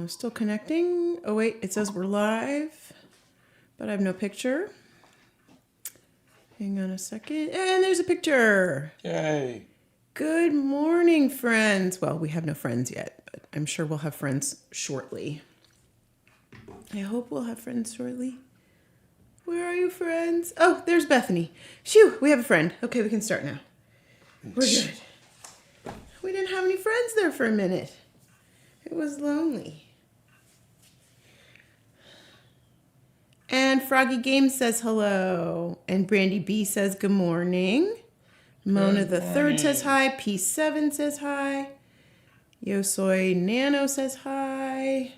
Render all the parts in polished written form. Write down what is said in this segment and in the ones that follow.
Still connecting. Oh, wait. It says we're live, but I have no picture. Hang on a second. And there's a picture. Yay. Good morning, friends. Well, we have no friends yet, but I'm sure we'll have friends shortly. I hope we'll have friends shortly. Where are you, friends? Oh, there's Bethany. Phew, we have a friend. Okay, we can start now. We're good. We didn't have any friends there for a minute. It was lonely. And Froggy Games says hello. And Brandy B says good morning. Mona the Third says hi. P7 says hi. Yosoy Nano says hi.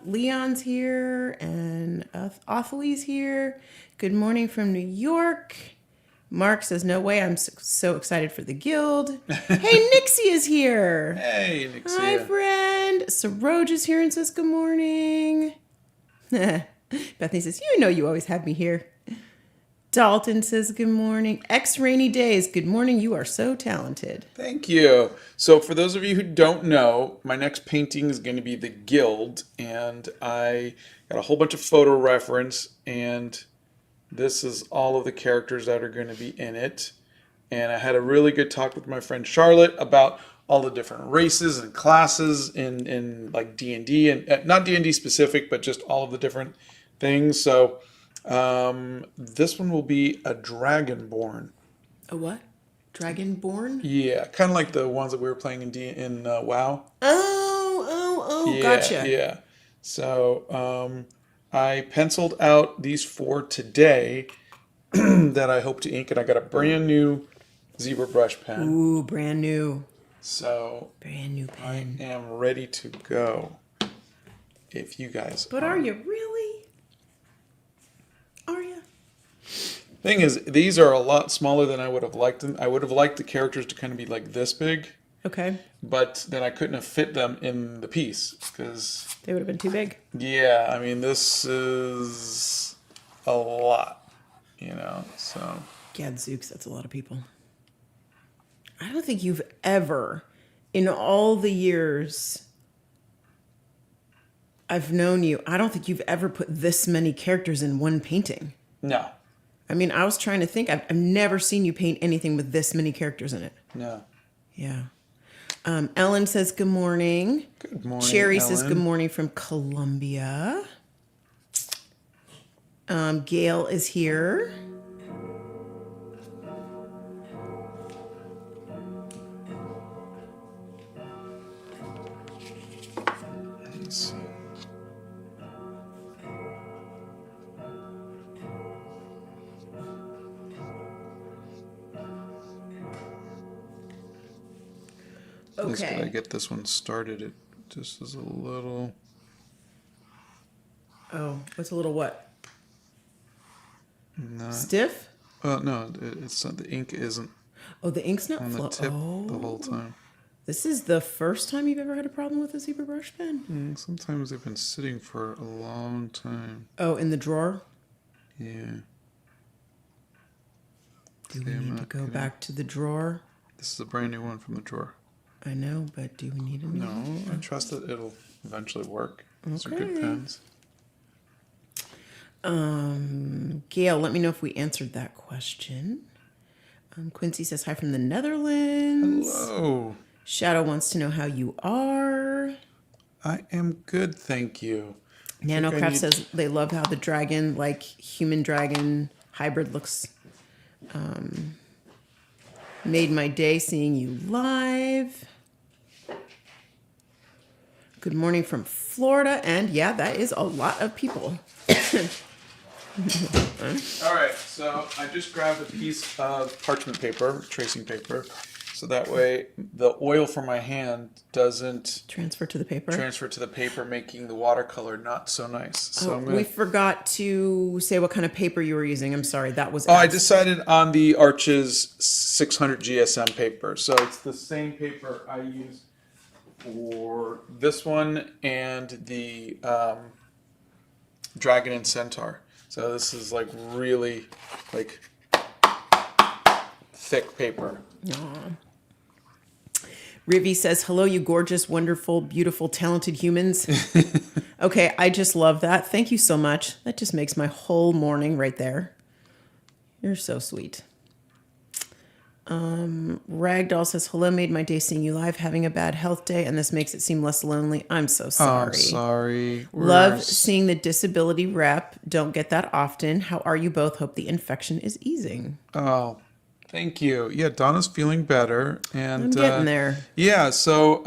Leon's here. And Othelie's here. Good morning from New York. Mark says, no way, I'm so excited for the guild. Hey, Nixie is here. Hey, Nixie. Hi, friend. Saroj is here and says, good morning. Bethany says, you know you always have me here. Dalton says, good morning. X Rainy Days, good morning. You are so talented. Thank you. So for those of you who don't know, my next painting is going to be the guild. And I got a whole bunch of photo reference. And this is all of the characters that are going to be in it. And I had a really good talk with my friend Charlotte about all the different races and classes in like D&D. And not D&D specific, but just all of the different things. So this one will be a Dragonborn. A what? Dragonborn? Yeah, kind of like the ones that we were playing in WoW. Oh, Yeah, gotcha. Yeah. So I penciled out these 4 today that I hope to ink, and I got a brand new zebra brush pen. Ooh, brand new. So Brand new pen. I am ready to go. If you guys But are you really? Are you? Thing is, these are a lot smaller than I would have liked them. I would have liked the characters to kind of be like this big. Okay. But then I couldn't have fit them in the piece because They would have been too big. yeah, I mean this is a lot, so Gadzooks, that's a lot of people. I don't think you've ever, in all the years I've known you, I don't think you've ever put this many characters in one painting. No. I mean, I was trying to think. I've never seen you paint anything with this many characters in it. No. Yeah. Ellen says good morning. Good morning, Cherry Ellen. says good morning from Colombia. Gail is here. Let's see. Just Okay. gotta get this one started. It just is a little. Oh, what's a little what? Not, Stiff? no, it's not. The ink isn't Oh, the ink's not on the tip the whole time. This is the first time you've ever had a problem with a zebra brush pen? Sometimes they've been sitting for a long time. Oh, in the drawer? Yeah. Do we need to go back to the drawer? This is a brand new one from the drawer. I know, but do we need a new No, one? I trust that it'll eventually work. These are good Okay. pens. Gail, let me know if we answered that question. Quincy says hi from the Netherlands. Hello. Shadow wants to know how you are. I am good, thank you. Nanocraft says they love how the dragon, like human dragon hybrid, looks. Made my day seeing you live. Good morning from Florida. And yeah, that is a lot of people. All right, so I just grabbed a piece of parchment paper, tracing paper, so that way the oil from my hand doesn't Transfer to the paper. transfer to the paper, making the watercolor not so nice. So I'm gonna. We forgot to say what kind of paper you were using. I'm sorry, that was. I asked. decided on the Arches 600 GSM paper, so it's the same paper I use for this one and the Dragon and Centaur. So this is like really thick paper. Aw. Rivi says, hello, you gorgeous, wonderful, beautiful, talented humans. Okay, I just love that. Thank you so much. That just makes my whole morning right there. You're so sweet. Ragdoll says, hello, made my day seeing you live, having a bad health day, and this makes it seem less lonely. I'm so Oh, sorry. I'm sorry. Love seeing the disability rep. Don't get that often. How are you both? Hope the infection is easing. Oh, thank you. Yeah, Donna's feeling better, and I'm getting there. Yeah, so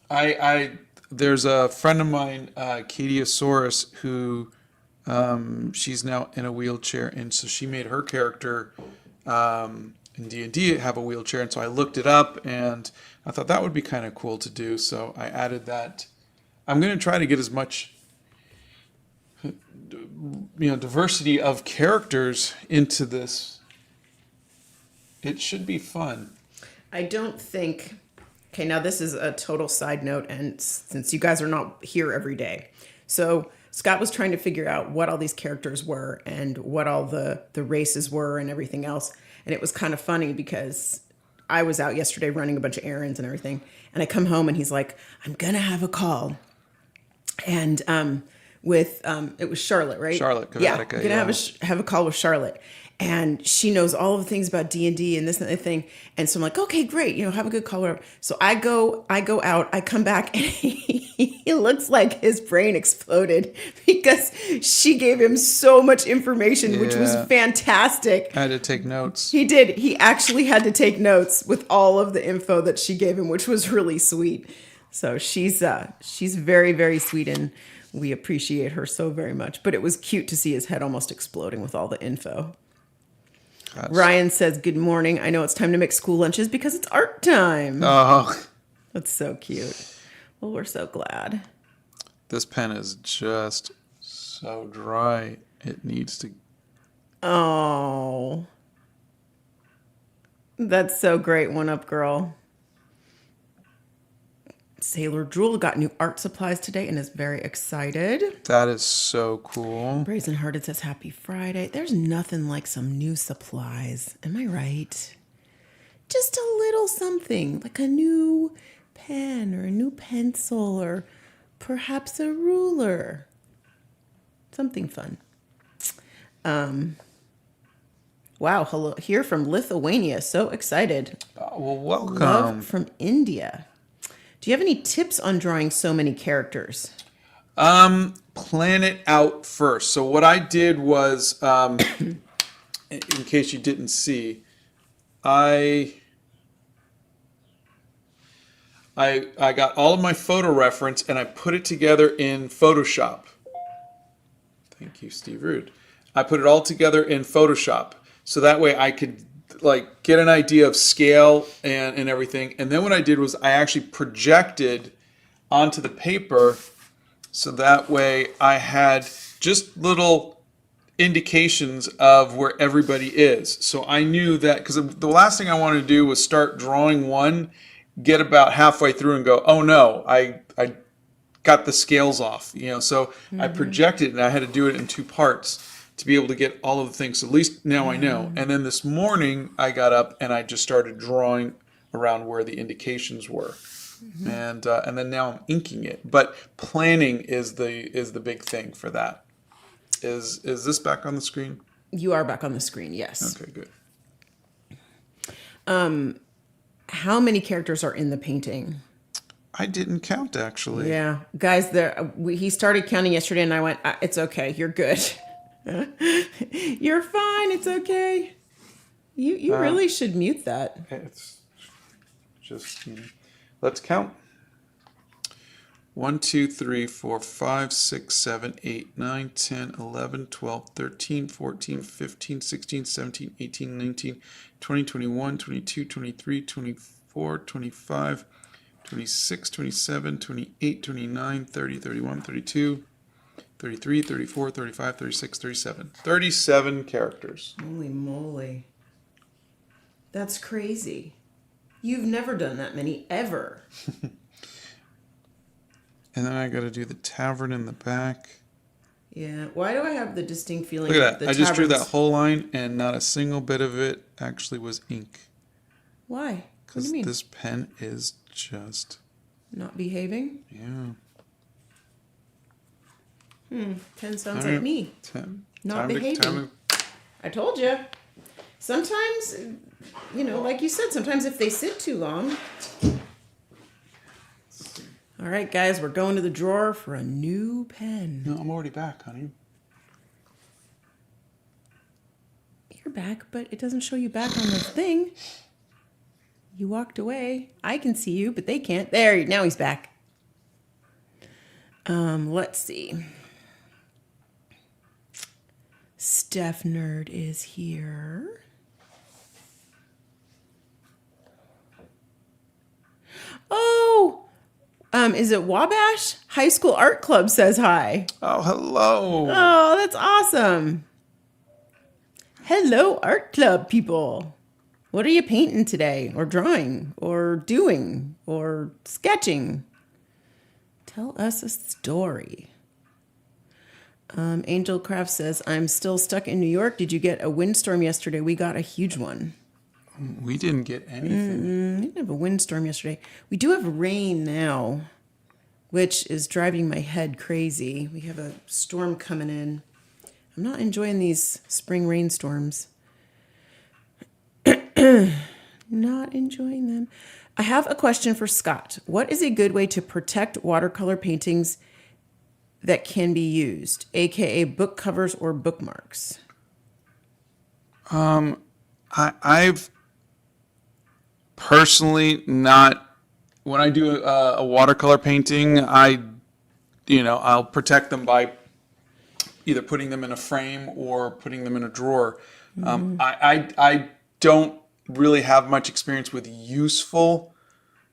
I there's a friend of mine, Katiosaurus, who she's now in a wheelchair, and so she made her character in D&D have a wheelchair, and so I looked it up, and I thought that would be kind of cool to do, so I added that. I'm going to try to get as much diversity of characters into this. It should be fun. I don't think. Okay, now this is a total side note, and since you guys are not here every day, so Scott was trying to figure out what all these characters were and what all the races were and everything else. And it was kind of funny because I was out yesterday running a bunch of errands and everything. And I come home and he's like, I'm going to have a call. And it was Charlotte, right? Charlotte Kavatica, yeah, I'm going to have a call with Charlotte. And she knows all of the things about D&D and this and that thing. And so I'm like, okay, great. Have a good call. Whatever. So I go out, I come back, and he looks like his brain exploded because she gave him so much information, which was fantastic. I had to take notes. He did. He actually had to take notes with all of the info that she gave him, which was really sweet. So she's very, very sweet, and we appreciate her so very much. But it was cute to see his head almost exploding with all the info. Gosh. Ryan says, good morning. I know it's time to make school lunches because it's art time. Oh. That's so cute. Well, we're so glad. This pen is just so dry. It needs to... Oh. That's so great. One up, girl. Sailor Jewel got new art supplies today and is very excited. That is so cool. Brazen Hearted says happy Friday. There's nothing like some new supplies. Am I right? Just a little something, like a new pen or a new pencil or perhaps a ruler. Something fun. Wow, hello here from Lithuania. So excited. Well, welcome. Love from India. Do you have any tips on drawing so many characters? Plan it out first. So what I did was, in case you didn't see, I got all of my photo reference and I put it together in Photoshop. Thank you, Steve Rude. I put it all together in Photoshop. So that way I could get an idea of scale and everything. And then what I did was I actually projected onto the paper, so that way I had just little indications of where everybody is. So I knew that, because the last thing I wanted to do was start drawing one, get about halfway through and go, oh no, I got the scales off. So I projected, and I had to do it in two parts to be able to get all of the things. So at least now I know. And then this morning I got up and I just started drawing around where the indications were. And then now I'm inking it. But planning is the big thing for that. Is this back on the screen? You are back on the screen, yes. Okay, good. How many characters are in the painting? I didn't count, actually. Yeah. Guys, he started counting yesterday and I went, it's okay, you're good. You're fine. It's okay. You really should mute that. It's just, let's count. 1, 2, 3, 4, 5, 6, 7, 8, 9, 10, 11, 12, 13, 14, 15, 16, 17, 18, 19, 20, 21, 22, 23, 24, 25, 26, 27, 28, 29, 30, 31, 32, 33, 34, 35, 36, 37. 37 characters. Holy moly. That's crazy. You've never done that many, ever. And then I got to do the tavern in the back. Yeah. Why do I have the distinct feeling Look at that. I just drew that whole line, and not a single bit of it actually was ink. Why? What do you Because mean? this pen is just, Not behaving? yeah. Pen sounds All like right. me. Not Time behaving. I told you. Sometimes, like you said, sometimes if they sit too long. All right, guys, we're going to the drawer for a new pen. No, I'm already back, honey. You're back, but it doesn't show you back on the thing. You walked away. I can see you, but they can't. There, now he's back. Let's see. Steph Nerd is here. Oh, is it Wabash? High School Art Club says hi. Oh, hello. Oh, that's awesome. Hello, art club people. What are you painting today, or drawing, or doing, or sketching? Tell us a story. Angel Craft says, I'm still stuck in New York. Did you get a windstorm yesterday? We got a huge one. We didn't get anything. We didn't have a windstorm yesterday. We do have rain now, which is driving my head crazy. We have a storm coming in. I'm not enjoying these spring rainstorms. Not enjoying them. I have a question for Scott. What is a good way to protect watercolor paintings that can be used, aka book covers or bookmarks? I've personally not. When I do a watercolor painting, I'll protect them by either putting them in a frame or putting them in a drawer. I don't really have much experience with useful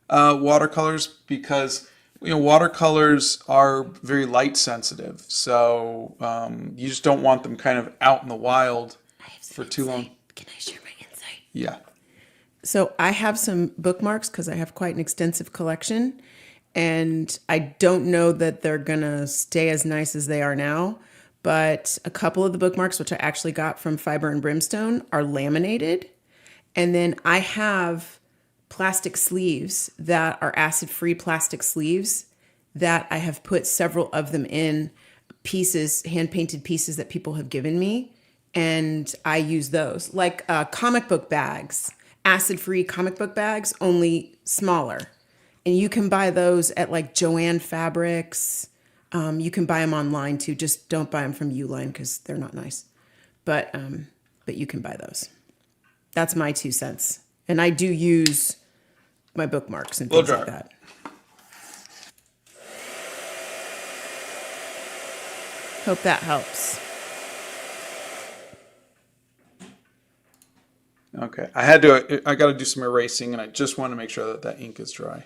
watercolors because watercolors are very light sensitive, so you just don't want them kind of out in the wild for too long. Can I share my insight? Yeah. So I have some bookmarks because I have quite an extensive collection, and I don't know that they're gonna stay as nice as they are now. But a couple of the bookmarks, which I actually got from Fiber and Brimstone, are laminated. And then I have plastic sleeves that are acid-free plastic sleeves that I have put several of them in pieces, hand-painted pieces that people have given me. And I use those like comic book bags, acid-free comic book bags, only smaller. And you can buy those at like Joann Fabrics. You can buy them online too. Just don't buy them from Uline because they're not nice. But you can buy those. That's my 2 cents. And I do use my bookmarks and things like that. Hope that helps. Okay. I got to do some erasing, and I just want to make sure that ink is dry.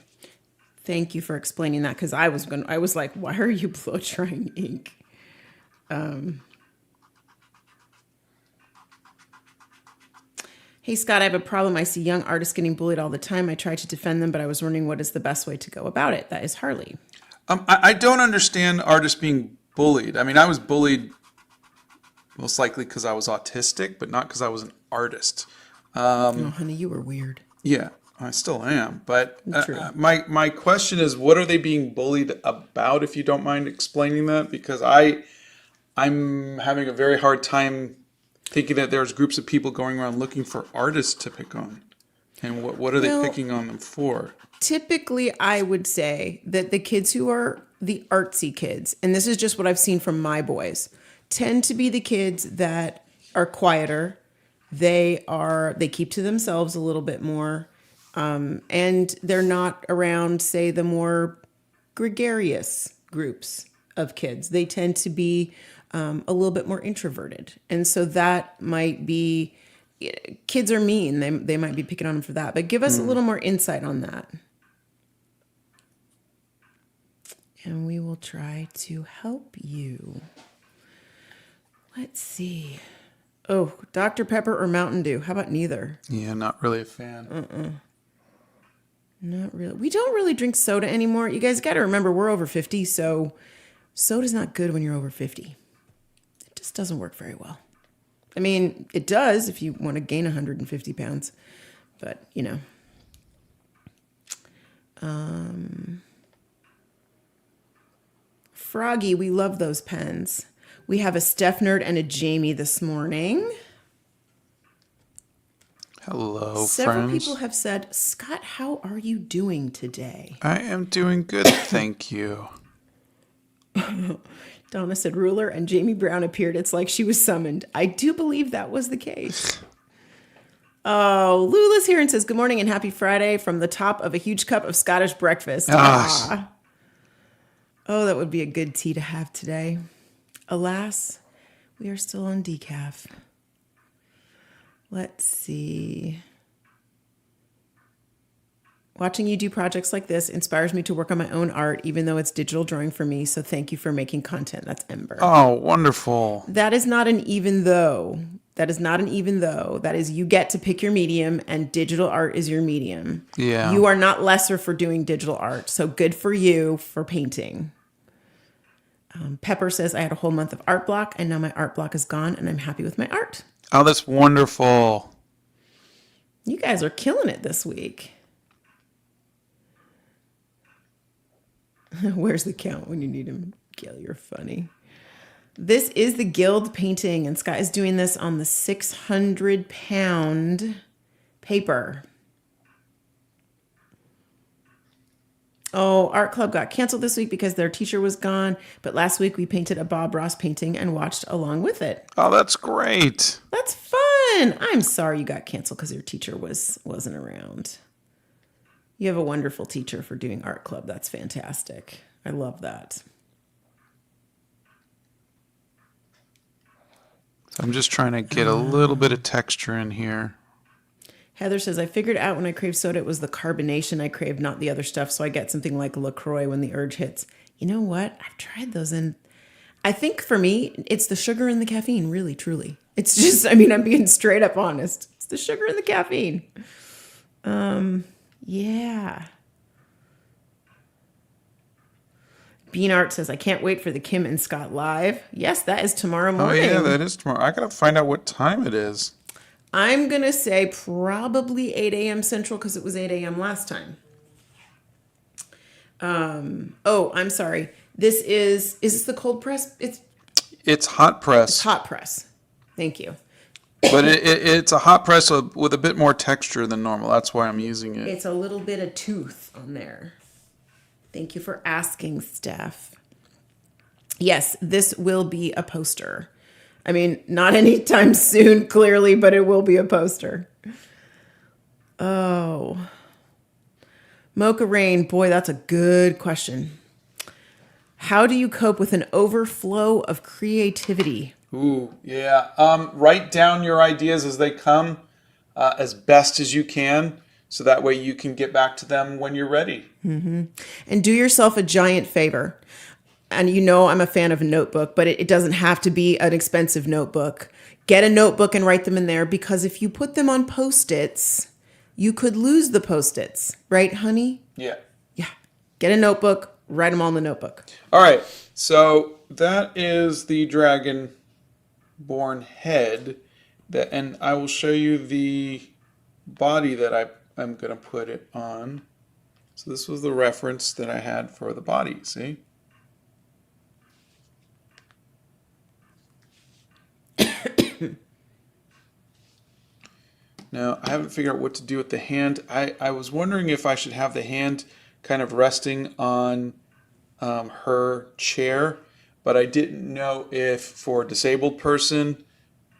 Thank you for explaining that, because I was like, why are you blow drying ink? Hey, Scott, I have a problem. I see young artists getting bullied all the time. I try to defend them, but I was wondering what is the best way to go about it. That is Harley. I don't understand artists being bullied. I mean, I was bullied most likely because I was autistic, but not because I was an artist. Oh, honey, you were weird. Yeah, I still am. But True. My question is, what are they being bullied about, if you don't mind explaining that? Because I'm having a very hard time thinking that there's groups of people going around looking for artists to pick on. And what are they picking on them for? Typically, I would say that the kids who are the artsy kids, and this is just what I've seen from my boys, tend to be the kids that are quieter. They keep to themselves a little bit more. And they're not around, say, the more gregarious groups of kids. They tend to be a little bit more introverted. And so that might be, kids are mean. They might be picking on them for that. But give us a little more insight on that. And we will try to help you. Let's see. Oh, Dr. Pepper or Mountain Dew? How about neither? Yeah, not really a fan. Not really. We don't really drink soda anymore. You guys got to remember, we're over 50, so soda's not good when you're over 50. It just doesn't work very well. I mean, it does if you want to gain 150 pounds, but Froggy, we love those pens. We have a Steph Nerd and a Jamie this morning. Hello, Several friends. people have said, Scott, how are you doing today? I am doing good, thank you. Donna said ruler and Jamie Brown appeared. It's like she was summoned. I do believe that was the case. Oh, Lula's here and says, good morning and happy Friday from the top of a huge cup of Scottish breakfast. Ah. Oh, that would be a good tea to have today. Alas, we are still on decaf. Let's see. Watching you do projects like this inspires me to work on my own art, even though it's digital drawing for me. So thank you for making content. That's Ember. Oh, wonderful. That is not an even though. That is not an even though. That is, you get to pick your medium and digital art is your medium. Yeah. You are not lesser for doing digital art. So good for you for painting. Pepper says, I had a whole month of art block and now my art block is gone and I'm happy with my art. Oh, that's wonderful. You guys are killing it this week. Where's the count when you need him? Gail, you're funny. This is the Guild painting, and Scott is doing this on the 600-pound paper. Oh, art club got canceled this week because their teacher was gone, but last week we painted a Bob Ross painting and watched along with it. Oh, that's great. That's fun. I'm sorry you got canceled because your teacher wasn't around. You have a wonderful teacher for doing art club. That's fantastic. I love that. So I'm just trying to get a little bit of texture in here. Heather says, I figured out when I crave soda, it was the carbonation I craved, not the other stuff. So I get something like LaCroix when the urge hits. You know what? I've tried those. And I think for me, it's the sugar and the caffeine, really, truly. It's just, I mean, I'm being straight up honest. It's the sugar and the caffeine. Yeah. Bean Art says, I can't wait for the Kim and Scott live. Yes, that is tomorrow morning. Oh, yeah, that is tomorrow. I got to find out what time it is. I'm going to say probably 8 a.m. Central because it was 8 a.m. last time. Oh, I'm sorry. Is this the cold press? It's hot press. It's hot press. Thank you. But it's a hot press with a bit more texture than normal. That's why I'm using it. It's a little bit of tooth on there. Thank you for asking, Steph. Yes, this will be a poster. I mean, not anytime soon, clearly, but it will be a poster. Oh. Mocha Rain, boy, that's a good question. How do you cope with an overflow of creativity? Ooh, yeah. Write down your ideas as they come as best as you can, so that way you can get back to them when you're ready. Mm-hmm. And do yourself a giant favor. And you know I'm a fan of a notebook, but it doesn't have to be an expensive notebook. Get a notebook and write them in there, because if you put them on Post-its, you could lose the Post-its. Right, honey? Yeah. Yeah. Get a notebook, write them all in the notebook. All right. So that is the Dragonborn head. And I will show you the body that I'm going to put it on. So this was the reference that I had for the body, see? Now, I haven't figured out what to do with the hand. I was wondering if I should have the hand kind of resting on her chair, but I didn't know if for a disabled person,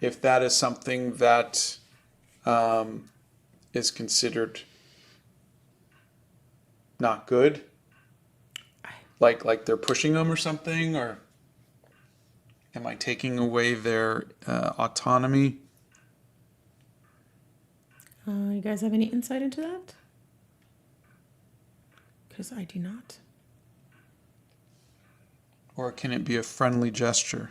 if that is something that is considered not good. Like they're pushing them or something, or am I taking away their autonomy? You guys have any insight into that? Because I do not. Or can it be a friendly gesture?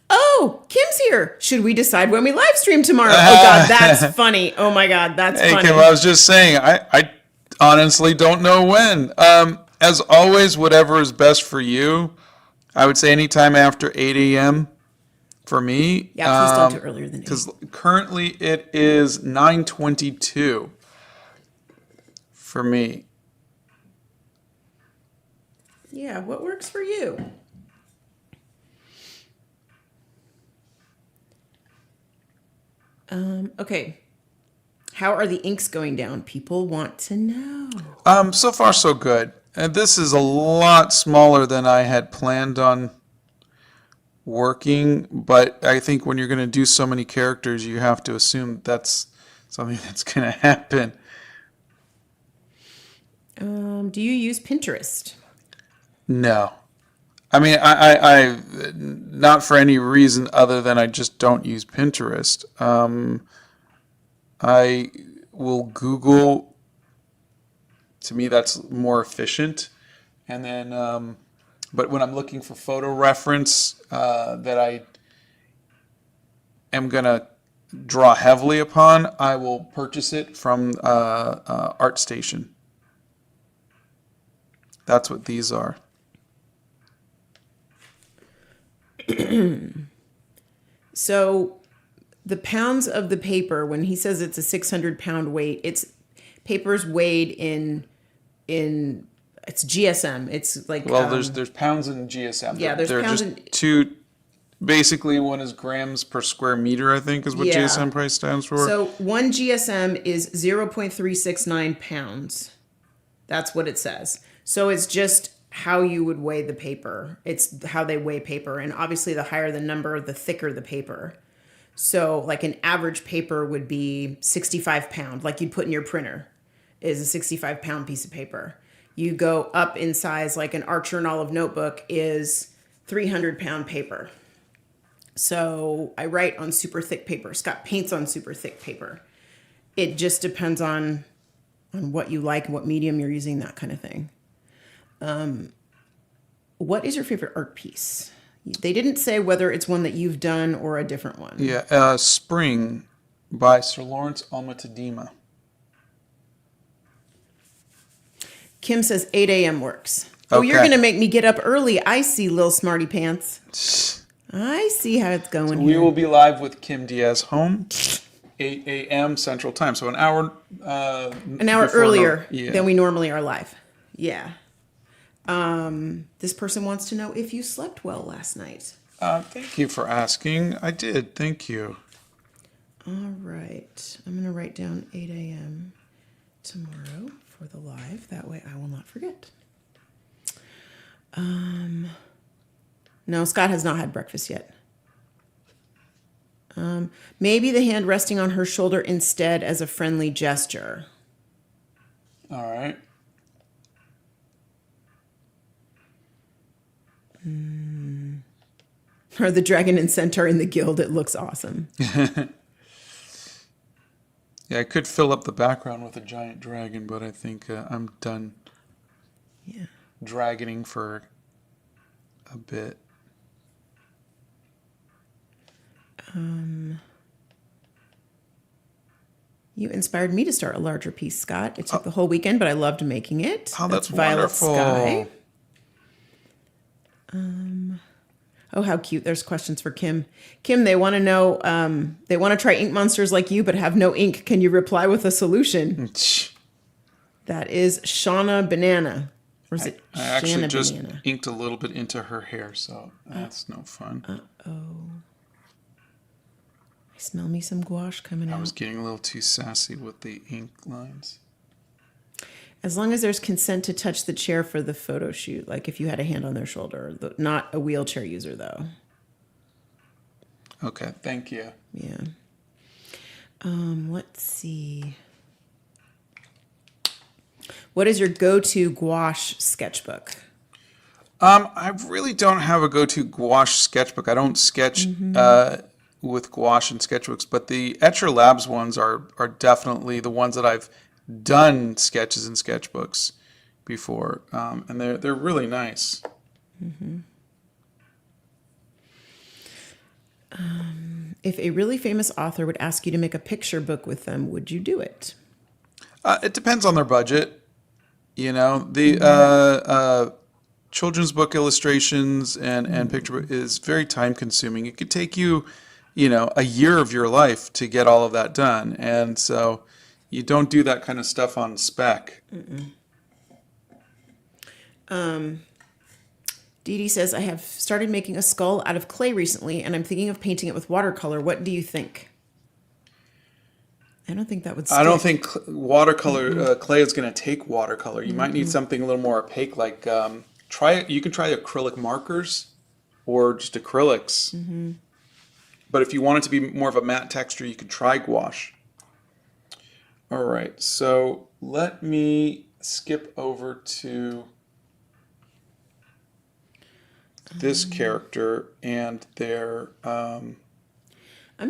Oh, Kim's here. Should we decide when we live stream tomorrow? Oh, God, that's funny. Oh, my God, that's funny. Kim, I was just saying, I honestly don't know when. As always, whatever is best for you. I would say anytime after 8 a.m. For me, Yeah, please don't do earlier than 8. because currently it is 9:22 for me. Yeah, what works for you? Okay. How are the inks going down? People want to know. So far so good. And this is a lot smaller than I had planned on working, but I think when you're going to do so many characters, you have to assume that's something that's going to happen. Do you use Pinterest? No. I mean, I not for any reason other than I just don't use Pinterest. I will Google. To me, that's more efficient. And then, but when I'm looking for photo reference that I am gonna draw heavily upon, I will purchase it from ArtStation. That's what these are. So the pounds of the paper, when he says it's a 600-pound weight, it's paper's weighed in it's GSM. It's like Well, there's pounds in GSM. Yeah, there's They're pounds just in two. Basically, one is grams per square meter, I think, is what Yeah. GSM price stands for. So 1 GSM is 0.369 pounds. That's what it says. So it's just how you would weigh the paper. It's how they weigh paper. And obviously, the higher the number, the thicker the paper. So like an average paper would be 65 pound, like you'd put in your printer, is a 65-pound piece of paper. You go up in size, like an Archer and Olive notebook is 300-pound paper. So I write on super thick paper. Scott paints on super thick paper. It just depends on what you like, what medium you're using, that kind of thing. What is your favorite art piece? They didn't say whether it's one that you've done or a different one. Yeah, Spring by Sir Lawrence Alma-Tadema. Kim says 8 a.m. works. Oh, you're Okay. going to make me get up early. I see, little smarty pants. I see how it's going We here. will be live with Kim Diaz home, 8 a.m. Central Time. So an hour. An hour before earlier yeah. than we normally are live. Yeah. This person wants to know if you slept well last night. Thank you for asking. I did. Thank you. All right. I'm going to write down 8 a.m. tomorrow for the live. That way I will not forget. No, Scott has not had breakfast yet. Maybe the hand resting on her shoulder instead as a friendly gesture. All right. Or the dragon and centaur in the guild. It looks awesome. Yeah, I could fill up the background with a giant dragon, but I think I'm done dragoning for a bit. You inspired me to start a larger piece, Scott. It took the whole weekend, but I loved making it. Oh, that's Violet wonderful. Sky. Oh, how cute. There's questions for Kim. Kim, they want to know, they want to try ink monsters like you, but have no ink. Can you reply with a solution? That is Shauna Banana. Or is it I actually Shanna just Banana? inked a little bit into her hair, so that's no fun. I smell me some gouache coming I out. was getting a little too sassy with the ink lines. As long as there's consent to touch the chair for the photo shoot, like if you had a hand on their shoulder. Not a wheelchair user, though. Okay, thank you. Yeah. Let's see. What is your go-to gouache sketchbook? I really don't have a go-to gouache sketchbook. I don't sketch with gouache and sketchbooks, but the Etcher Labs ones are definitely the ones that I've done sketches in sketchbooks before, and they're really nice. If a really famous author would ask you to make a picture book with them, would you do it? It depends on their budget. You know, children's book illustrations and picture book is very time consuming. It could take you, a year of your life to get all of that done. And so you don't do that kind of stuff on spec. Dee Dee says, I have started making a skull out of clay recently, and I'm thinking of painting it with watercolor. What do you think? I don't think that would stick. I don't think watercolor clay is going to take watercolor. You might need something a little more opaque, like you can try acrylic markers or just acrylics. But if you want it to be more of a matte texture, you could try gouache. All right, so let me skip over to this character and their I'm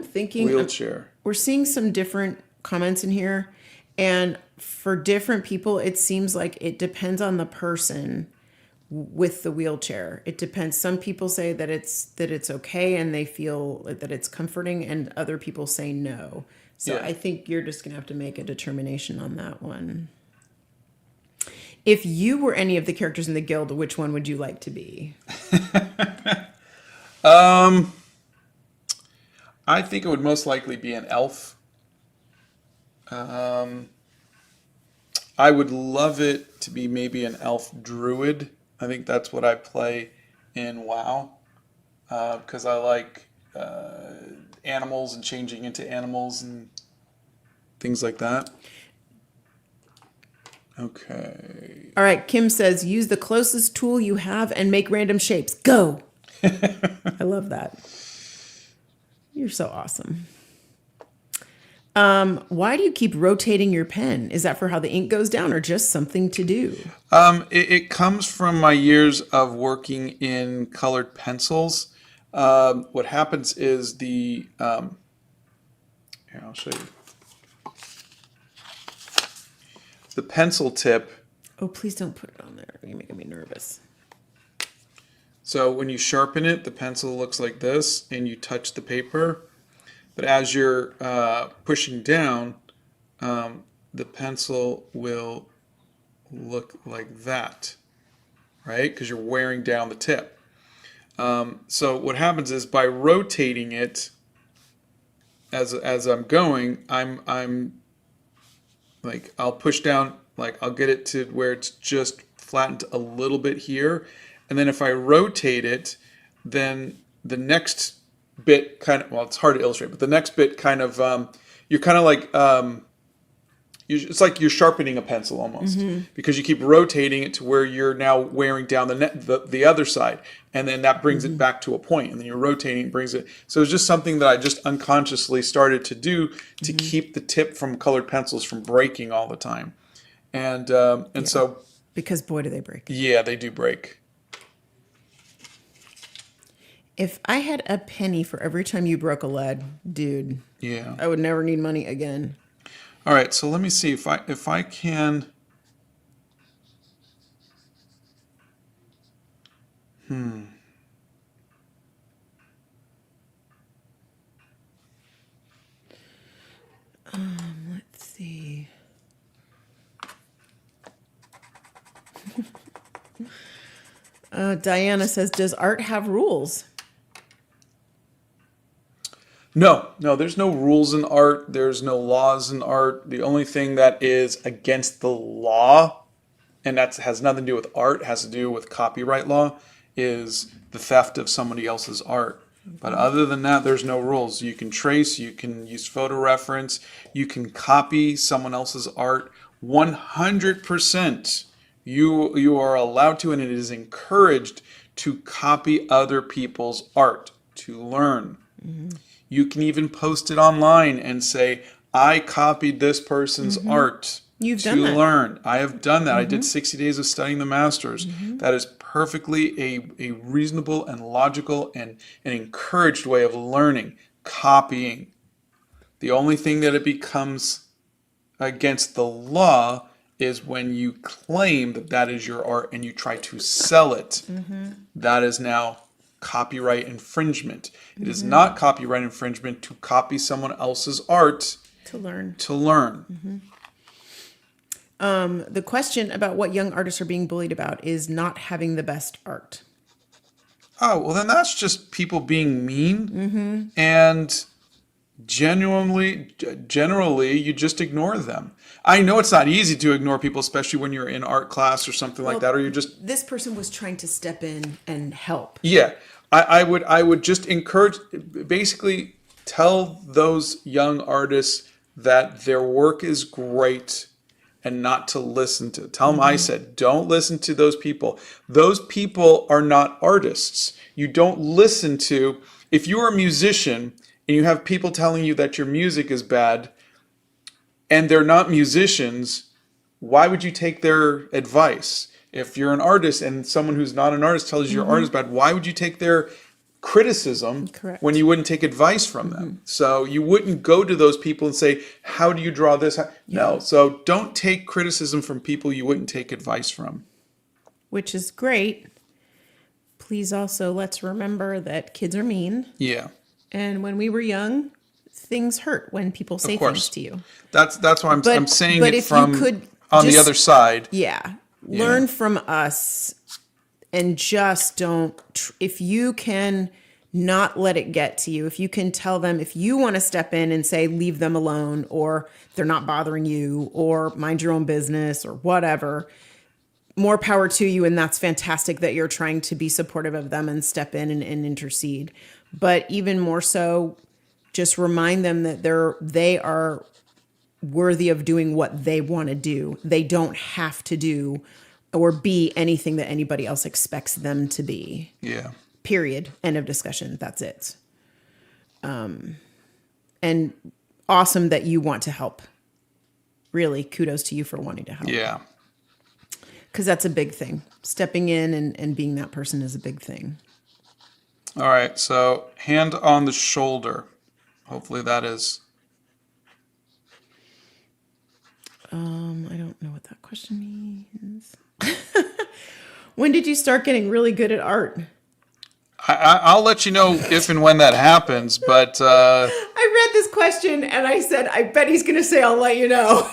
thinking wheelchair. We're seeing some different comments in here, and for different people, it seems like it depends on the person with the wheelchair. It depends. Some people say that it's okay and they feel that it's comforting, and other people say no. So Yeah. I think you're just gonna have to make a determination on that one. If you were any of the characters in the guild, which one would you like to be? I think it would most likely be an elf. I would love it to be maybe an elf druid. I think that's what I play in WoW, because I like animals and changing into animals and things like that. Okay. All right, Kim says, use the closest tool you have and make random shapes. Go. I love that. You're so awesome. Why do you keep rotating your pen? Is that for how the ink goes down or just something to do? It comes from my years of working in colored pencils. What happens is here, I'll show you. The pencil tip. Oh, please don't put it on there. You're making me nervous. So when you sharpen it, the pencil looks like this, and you touch the paper. But as you're pushing down, the pencil will look like that, right? Because you're wearing down the tip. So what happens is by rotating it, as I'm going, I'm like, I'll push down, like I'll get it to where it's just flattened a little bit here. And then if I rotate it, then the next bit kind of, well, it's hard to illustrate, but the next bit kind of, you're kind of like, it's like you're sharpening a pencil almost, because you keep rotating it to where you're now wearing down the other side. And then that brings it back to a point, and then you're rotating, it brings it. So it's just something that I just unconsciously started to do to keep the tip from colored pencils from breaking all the time. And so, Because boy, do they break. yeah, they do break. If I had a penny for every time you broke a lead, dude, Yeah. I would never need money again. All right, so let me see if I can. Let's see. Diana says, does art have rules? No, there's no rules in art. There's no laws in art. The only thing that is against the law, and that has nothing to do with art, has to do with copyright law, is the theft of somebody else's art. But other than that, there's no rules. You can trace, you can use photo reference, you can copy someone else's art 100%. You are allowed to, and it is encouraged to copy other people's art to learn. You can even post it online and say, I copied this person's art You've to done that. learn. I have done that. I did 60 days of studying the masters. That is perfectly a reasonable and logical and an encouraged way of learning, copying. The only thing that it becomes against the law is when you claim that that is your art and you try to sell it. That is now copyright infringement. It is not copyright infringement to copy someone else's art To learn. to learn. The question about what young artists are being bullied about is not having the best art. Oh, well, then that's just people being mean. And generally, you just ignore them. I know it's not easy to ignore people, especially when you're in art class or something like that, or you're just This person was trying to step in and help. yeah. I would just encourage, basically, tell those young artists that their work is great and not to listen to. Tell them I said, don't listen to those people. Those people are not artists. You don't listen to, if you're a musician and you have people telling you that your music is bad and they're not musicians, why would you take their advice? If you're an artist and someone who's not an artist tells you your art is bad, why would you take their criticism Correct. when you wouldn't take advice from them? So you wouldn't go to those people and say, how do you draw this? No. So don't take criticism from people you wouldn't take advice from. Which is great. Please also let's remember that kids are mean. Yeah. And when we were young, things hurt when people say things to you. That's why I'm saying but it if from you could on the just- other side. Yeah. Learn from us and just don't, if you can not let it get to you, if you can tell them, if you want to step in and say, leave them alone, or they're not bothering you, or mind your own business, or whatever, more power to you. And that's fantastic that you're trying to be supportive of them and step in and intercede. But even more so, just remind them that they are worthy of doing what they want to do. They don't have to do or be anything that anybody else expects them to be. Yeah. Period. End of discussion. That's it. And awesome that you want to help. Really, kudos to you for wanting to help. Yeah. Because that's a big thing. Stepping in and being that person is a big thing. All right. So hand on the shoulder. Hopefully that is. I don't know what that question means. When did you start getting really good at art? I'll let you know if and when that happens, but I read this question and I said, I bet he's going to say, I'll let you know.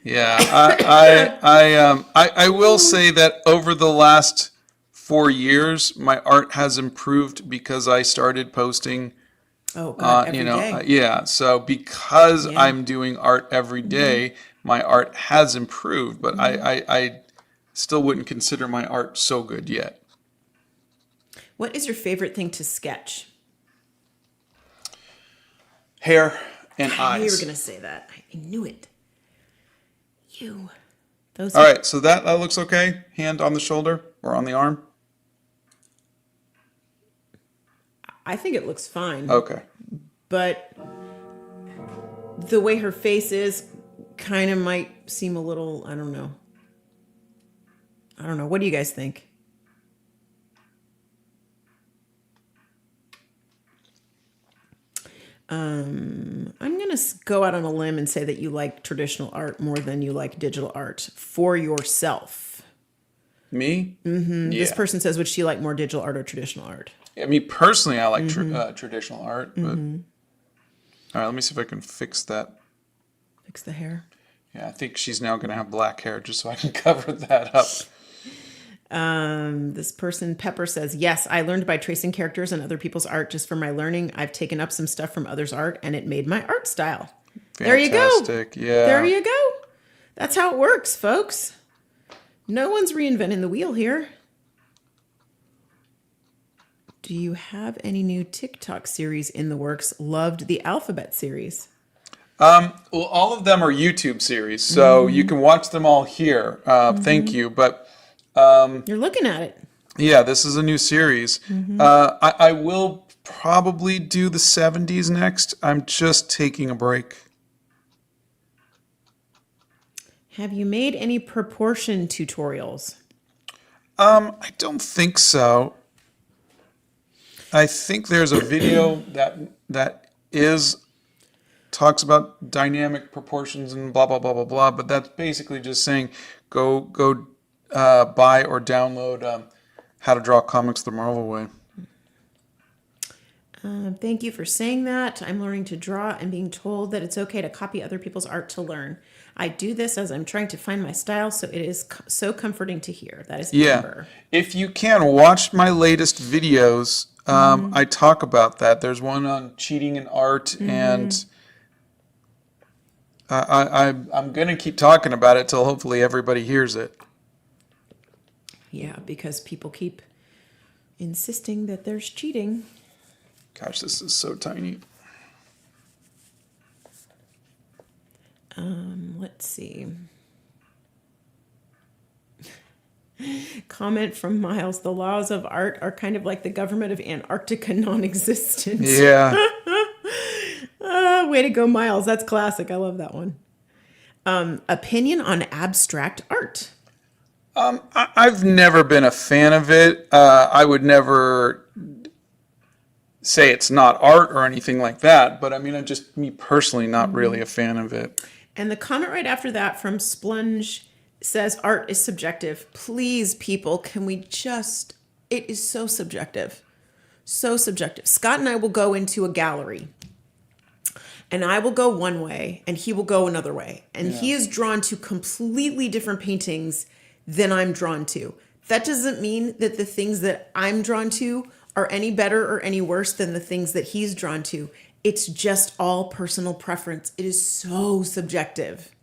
yeah, I will say that over the last 4 years, my art has improved because I started posting. Oh, God, every day. Yeah. So because Yeah. I'm doing art every day, my art has improved, but I still wouldn't consider my art so good yet. What is your favorite thing to sketch? Hair and I knew you were eyes. going to say that. I knew it. You. Those All right. So that looks okay. Hand on the shoulder or on the arm. I think it looks fine. Okay. But the way her face is kind of might seem a little, I don't know. What do you guys think? I'm going to go out on a limb and say that you like traditional art more than you like digital art for yourself. Me? Mm-hmm. Yeah. This person says, would she like more digital art or traditional art? I mean, personally, I like traditional art, but all right. Let me see if I can fix that. Fix the hair. Yeah, I think she's now going to have black hair just so I can cover that up. This person, Pepper, says, yes, I learned by tracing characters and other people's art just for my learning. I've taken up some stuff from others' art and it made my art style. There you go. Fantastic. Yeah. There you go. That's how it works, folks. No one's reinventing the wheel here. Do you have any new TikTok series in the works? Loved the alphabet series. Well, all of them are YouTube series, so you can watch them all here. Thank you. But You're looking at it. yeah, this is a new series. I will probably do the 70s next. I'm just taking a break. Have you made any proportion tutorials? I don't think so. I think there's a video that talks about dynamic proportions and blah blah blah blah blah. But that's basically just saying go buy or download How to Draw Comics the Marvel Way. Thank you for saying that. I'm learning to draw and being told that it's okay to copy other people's art to learn. I do this as I'm trying to find my style, so it is so comforting to hear. That is Yeah. Amber. If you can, watch my latest videos. I talk about that. There's one on cheating in art, and I'm going to keep talking about it till hopefully everybody hears it. Yeah, because people keep insisting that there's cheating. Gosh, this is so tiny. Let's see. Comment from Miles. The laws of art are kind of like the government of Antarctica non-existent. Yeah. Way to go, Miles. That's classic. I love that one. Opinion on abstract art. I've never been a fan of it. I would never say it's not art or anything like that, but I mean, I'm just, me personally, not really a fan of it. And the comment right after that from Splunge says art is subjective. Please, people, can we just, it is so subjective. So subjective. Scott and I will go into a gallery and I will go one way and he will go another way. And he is drawn to completely different paintings than I'm drawn to. That doesn't mean that the things that I'm drawn to are any better or any worse than the things that he's drawn to. It's just all personal preference. It is so subjective.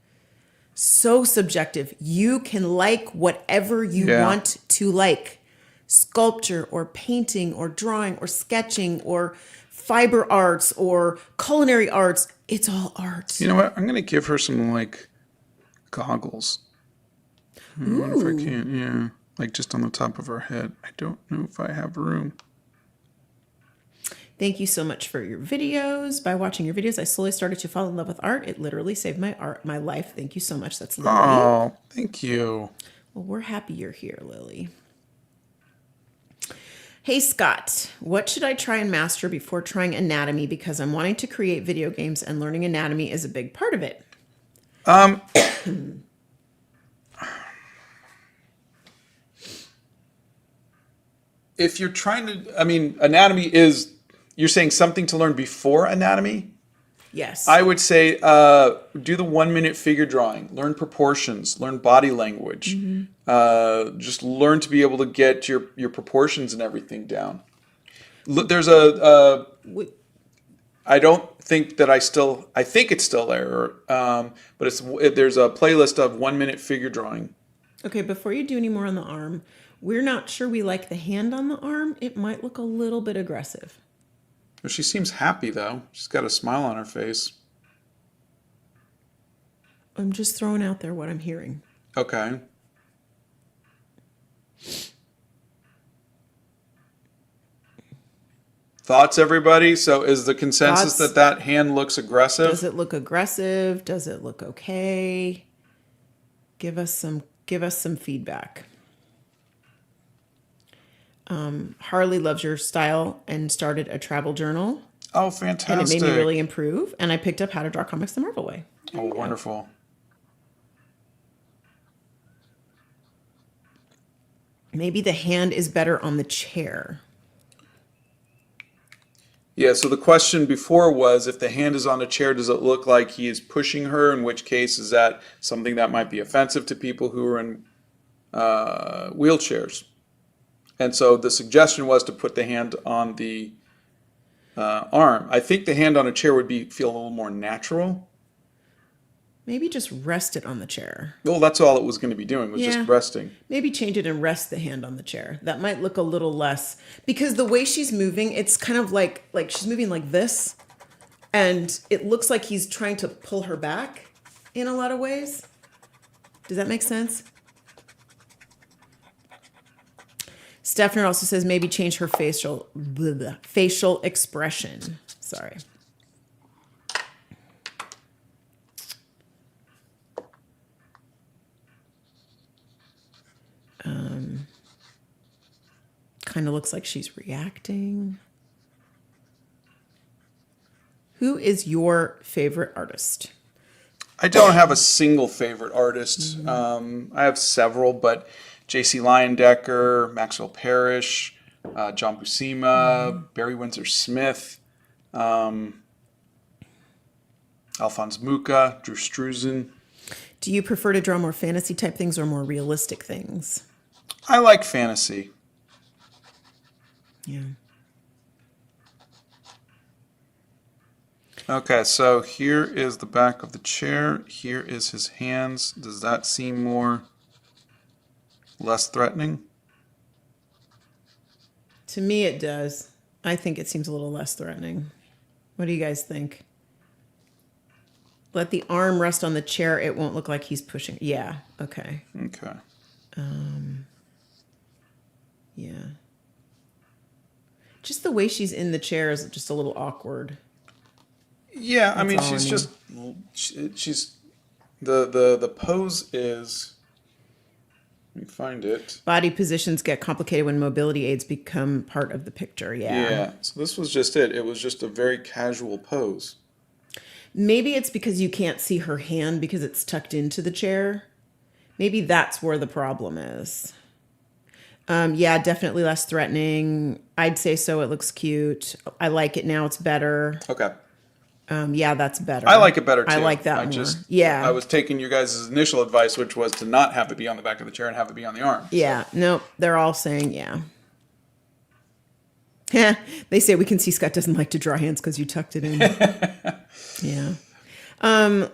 So subjective. You can like whatever you want to like. Sculpture or painting or drawing or sketching or fiber arts or culinary arts. It's all art. You know what? I'm going to give her some, like, goggles. I wonder if I can. Yeah. Like, just on the top of her head. I don't know if I have room. Thank you so much for your videos. By watching your videos, I slowly started to fall in love with art. It literally saved my life. Thank you so much. That's Lily. Oh, thank you. Well, we're happy you're here, Lily. Hey, Scott, what should I try and master before trying anatomy? Because I'm wanting to create video games and learning anatomy is a big part of it. If you're trying to, I mean, anatomy is, you're saying something to learn before anatomy? Yes. I would say do the 1 minute figure drawing, learn proportions, learn body language. Just learn to be able to get your proportions and everything down. There's I don't think that I think it's still there, but there's a playlist of 1 minute figure drawing. Okay, before you do any more on the arm, we're not sure we like the hand on the arm. It might look a little bit aggressive. She seems happy, though. She's got a smile on her face. I'm just throwing out there what I'm hearing. Okay. Thoughts, everybody? So is the consensus that hand looks aggressive? Does it look aggressive? Does it look okay? Give us some feedback. Harley loves your style and started a travel journal. Oh, fantastic. And it made me really improve. And I picked up How to Draw Comics the Marvel Way. Oh, wonderful. Maybe the hand is better on the chair. Yeah, so the question before was, if the hand is on a chair, does it look like he is pushing her? In which case, is that something that might be offensive to people who are in wheelchairs? And so the suggestion was to put the hand on the arm. I think the hand on a chair would feel a little more natural. Maybe just rest it on the chair. Well, that's all it was going to be doing, was just resting. Maybe change it and rest the hand on the chair. That might look a little less, because the way she's moving, it's kind of like she's moving like this, and it looks like he's trying to pull her back in a lot of ways. Does that make sense? Stephner also says maybe change her facial expression. Sorry. Kind of looks like she's reacting. Who is your favorite artist? I don't have a single favorite artist. I have several, but J.C. Leyendecker, Maxwell Parrish, John Buscema, Barry Windsor Smith, Alphonse Mucha, Drew Struzan. Do you prefer to draw more fantasy type things or more realistic things? I like fantasy. Yeah. Okay, so here is the back of the chair. Here is his hands. Does that seem less threatening? To me, it does. I think it seems a little less threatening. What do you guys think? Let the arm rest on the chair. It won't look like he's pushing. Yeah. Okay. Okay. Yeah. Just the way she's in the chair is just a little awkward. Yeah, I mean, all I she's mean. just she's the pose is. Let me find it. Body positions get complicated when mobility aids become part of the picture. Yeah. Yeah. So this was just it. It was just a very casual pose. Maybe it's because you can't see her hand because it's tucked into the chair. Maybe that's where the problem is. Yeah, definitely less threatening. I'd say so. It looks cute. I like it now. It's better. Okay. Yeah, that's better. I like it better too. I like that more. Yeah. I was taking you guys' initial advice, which was to not have it be on the back of the chair and have it be on the arm. Yeah. Nope. They're all saying yeah. They say we can see Scott doesn't like to draw hands because you tucked it in. Yeah.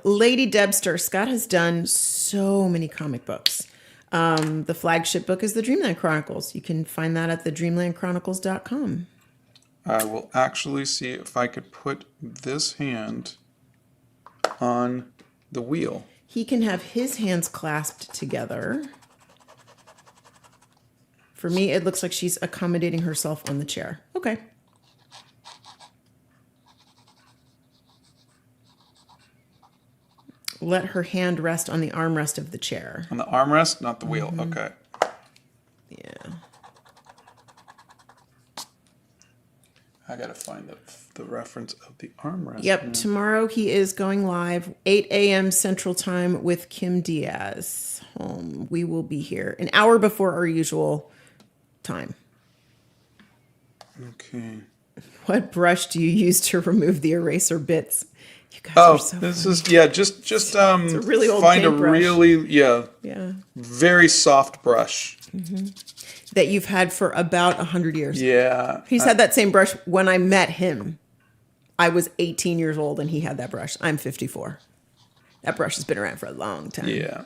Lady Debster. Scott has done so many comic books. The flagship book is the Dreamland Chronicles. You can find that at thedreamlandchronicles.com. I will actually see if I could put this hand on the wheel. He can have his hands clasped together. For me, it looks like she's accommodating herself on the chair. Okay. Let her hand rest on the armrest of the chair. On the armrest, not the wheel. Okay. Yeah. I gotta find the reference of the armrest. Yep. now. Tomorrow he is going live 8 a.m. Central Time with Kim Diaz. We will be here an hour before our usual time. Okay. What brush do you use to remove the eraser bits? You guys Oh, are so this funny. is just a really old find a paintbrush. really Yeah. very soft brush. That you've had for about 100 years. Yeah. He's had that same brush when I met him. I was 18 years old and he had that brush. I'm 54. That brush has been around for a long time. Yeah.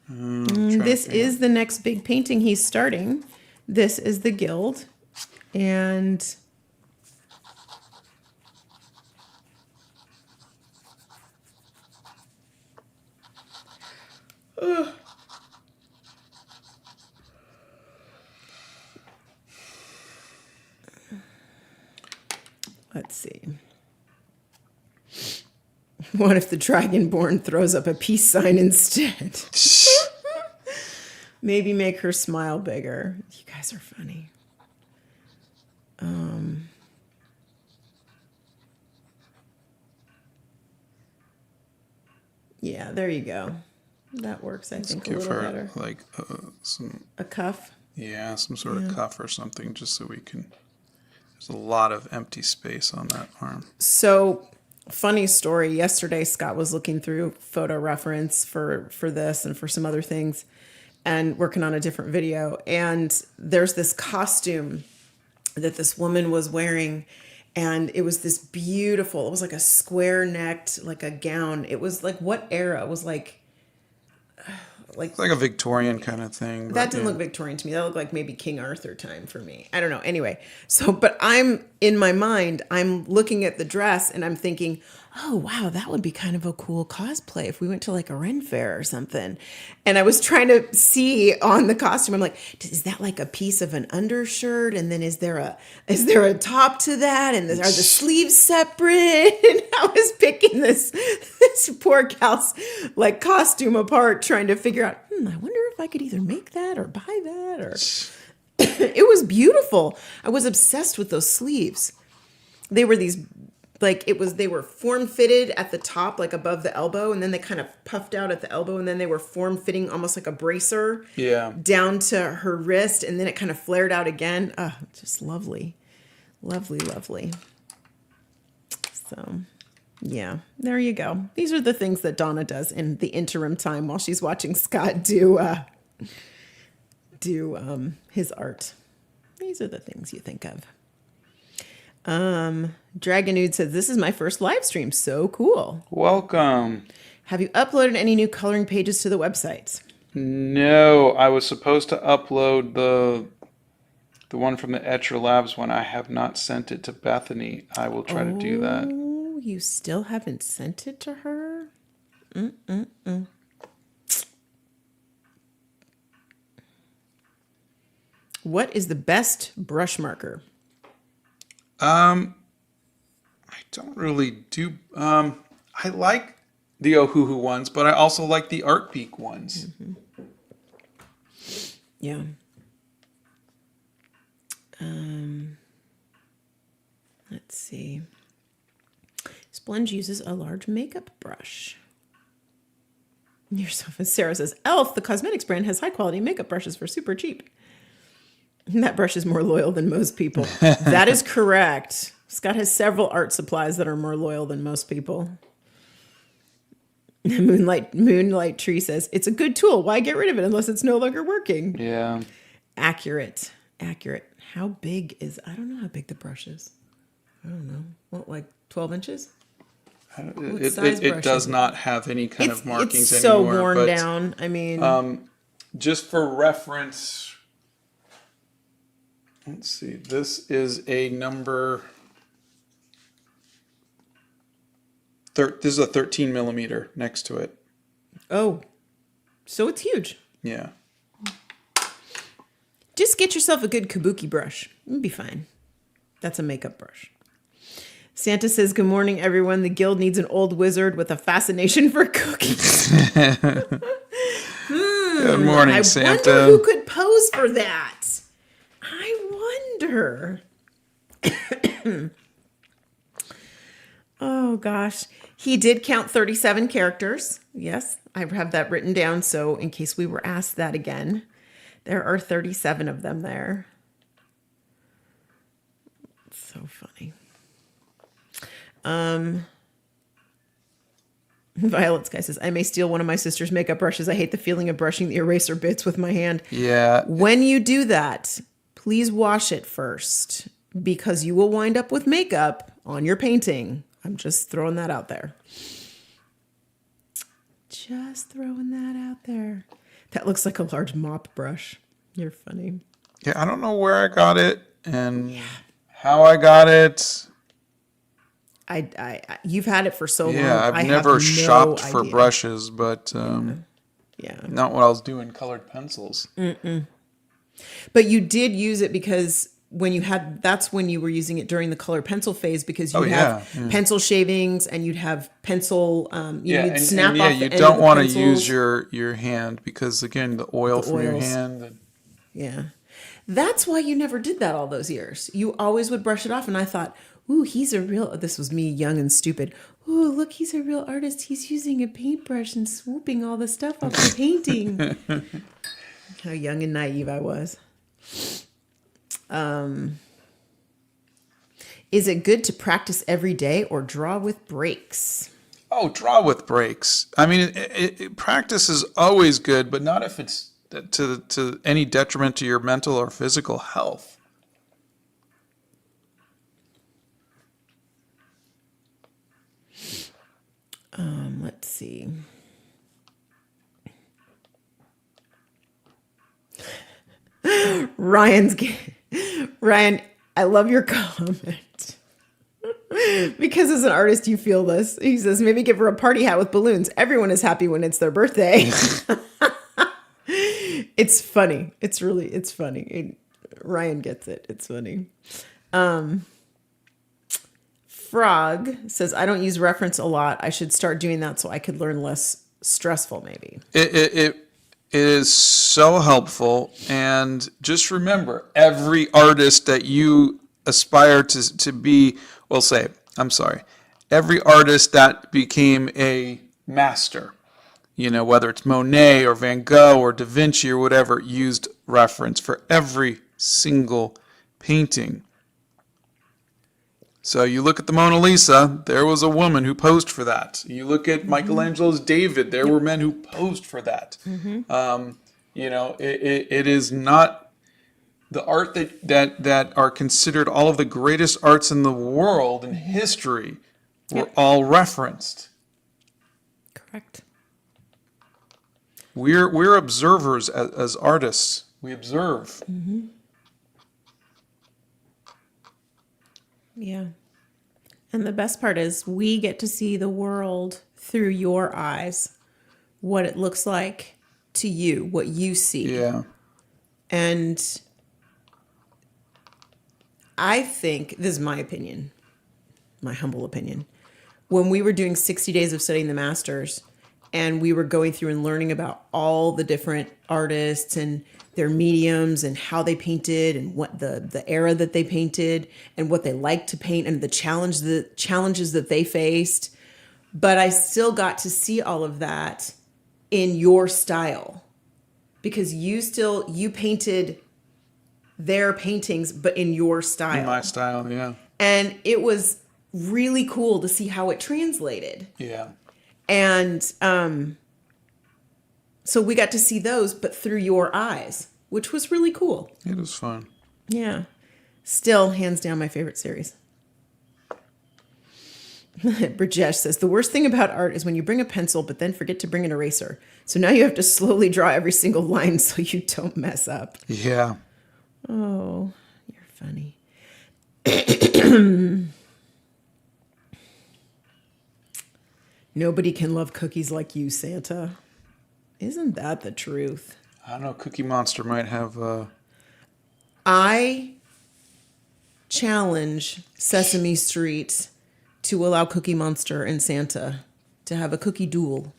This is the next big painting he's starting. This is the Guild. And let's see. What if the Dragonborn throws up a peace sign instead? Maybe make her smile bigger. You guys are funny. Yeah, there you go. That works, I think, a Give little her better. like some A cuff. some sort of cuff or something, just so we can. There's a lot of empty space on that arm. So, funny story. Yesterday, Scott was looking through photo reference for this and for some other things and working on a different video. And there's this costume that this woman was wearing. And it was this beautiful, it was like a square necked, like a gown. It was like, what era? It was like It's like a Victorian kind of thing. that didn't look Victorian to me. That looked like maybe King Arthur time for me. I don't know. Anyway, so, but I'm in my mind, I'm looking at the dress and I'm thinking, oh, wow, that would be kind of a cool cosplay if we went to like a Ren fair or something. And I was trying to see on the costume, I'm like, is that like a piece of an undershirt? And then is there a top to that? And are the sleeves separate? And I was picking this poor gal's like costume apart, trying to figure out, I wonder if I could either make that or buy that or it was beautiful. I was obsessed with those sleeves. They were these like they were form fitted at the top, like above the elbow, and then they kind of puffed out at the elbow, and then they were form fitting almost like a bracer Yeah. down to her wrist, and then it kind of flared out again. Oh, just lovely. Lovely, lovely. So, yeah, there you go. These are the things that Donna does in the interim time while she's watching Scott do his art. These are the things you think of. Dragonude says, this is my first live stream. So cool. Welcome. Have you uploaded any new coloring pages to the website? No, I was supposed to upload the one from the Etcher Labs one. I have not sent it to Bethany. I will try to do that. Oh, you still haven't sent it to her? What is the best brush marker? I don't really do. I like the Ohuhu ones, but I also like the Art Peak ones. Yeah. Let's see. Splunge uses a large makeup brush. Sarah says, Elf, the cosmetics brand, has high quality makeup brushes for super cheap. And that brush is more loyal than most people. That is correct. Scott has several art supplies that are more loyal than most people. Moonlight Tree says, it's a good tool. Why get rid of it unless it's no longer working? Yeah. Accurate. How big is, I don't know how big the brush is. I don't know. What, like 12 inches? It does not have any kind of markings it's so anymore. worn down. I mean, Just for reference, let's see. This is a number. This is a 13 millimeter next to it. oh, so it's huge. Yeah. Just get yourself a good kabuki brush. You'll be fine. That's a makeup brush. Santa says, good morning, everyone. The guild needs an old wizard with a fascination for cookies. Good morning, Santa. I wonder who could pose for that. I wonder. Oh, gosh. He did count 37 characters. Yes, I have that written down. So in case we were asked that again, there are 37 of them there. So funny. Violet Sky says, I may steal one of my sister's makeup brushes. I hate the feeling of brushing the eraser bits with my hand. Yeah. When you do that, please wash it first because you will wind up with makeup on your painting. I'm just throwing that out there. Just throwing that out there. That looks like a large mop brush. You're funny. Yeah, I don't know where I got it and how I got it. You've had it for so long. Yeah, I've never shopped for brushes, but not when I was doing colored pencils. But you did use it because that's when you were using it during the color pencil phase because you have pencil shavings and you'd have pencil, you'd snap off the you end of don't the want to pencils. use your hand because, again, the oil from your hand. Yeah. That's why you never did that all those years. You always would brush it off. And I thought, ooh, this was me, young and stupid. Ooh, look, he's a real artist. He's using a paintbrush and swooping all the stuff off the painting. How young and naive I was. Is it good to practice every day or draw with breaks? Oh, draw with breaks. I mean, practice is always good, but not if it's to any detriment to your mental or physical health. Let's see. Ryan, I love your comment. Because as an artist, you feel this. He says, maybe give her a party hat with balloons. Everyone is happy when it's their birthday. It's funny. It's funny. Ryan gets it. It's funny. Frog says, I don't use reference a lot. I should start doing that so I could learn less stressful, maybe. It is so helpful. And just remember, every artist that you aspire to be, we'll say, I'm sorry, every artist that became a master, whether it's Monet or Van Gogh or Da Vinci or whatever, used reference for every single painting. So you look at the Mona Lisa, there was a woman who posed for that. You look at Michelangelo's David, there were men who posed for that. It is not the art that are considered all of the greatest arts in the world in history were all referenced. Correct. We're observers as artists. We observe. Yeah. And the best part is we get to see the world through your eyes, what it looks like to you, what you see. Yeah. And I think, this is my opinion, my humble opinion, when we were doing 60 days of studying the masters and we were going through and learning about all the different artists and their mediums and how they painted and what the era that they painted and what they liked to paint and the challenges that they faced. But I still got to see all of that in your style because you painted their paintings, but in your style. In my style, yeah. And it was really cool to see how it translated. Yeah. And so we got to see those, but through your eyes, which was really cool. It was fun. Yeah. Still, hands down, my favorite series. Brajesh says, the worst thing about art is when you bring a pencil, but then forget to bring an eraser. So now you have to slowly draw every single line so you don't mess up. Yeah. Oh, you're funny. Nobody can love cookies like you, Santa. Isn't that the truth? I don't know. Cookie Monster might have. I challenge Sesame Street to allow Cookie Monster and Santa to have a cookie duel.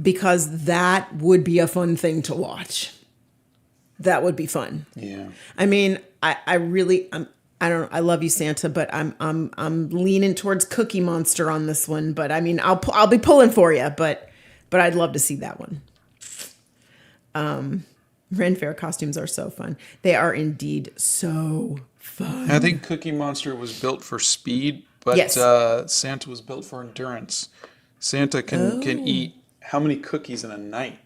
Because that would be a fun thing to watch. That would be fun. Yeah. I mean, I really, I don't know. I love you, Santa, but I'm leaning towards Cookie Monster on this one. But I mean, I'll be pulling for you. But I'd love to see that one. Ren Fair costumes are so fun. They are indeed so fun. I think Cookie Monster was built for speed, but Yes. Santa was built for endurance. Santa can eat how many cookies in a night?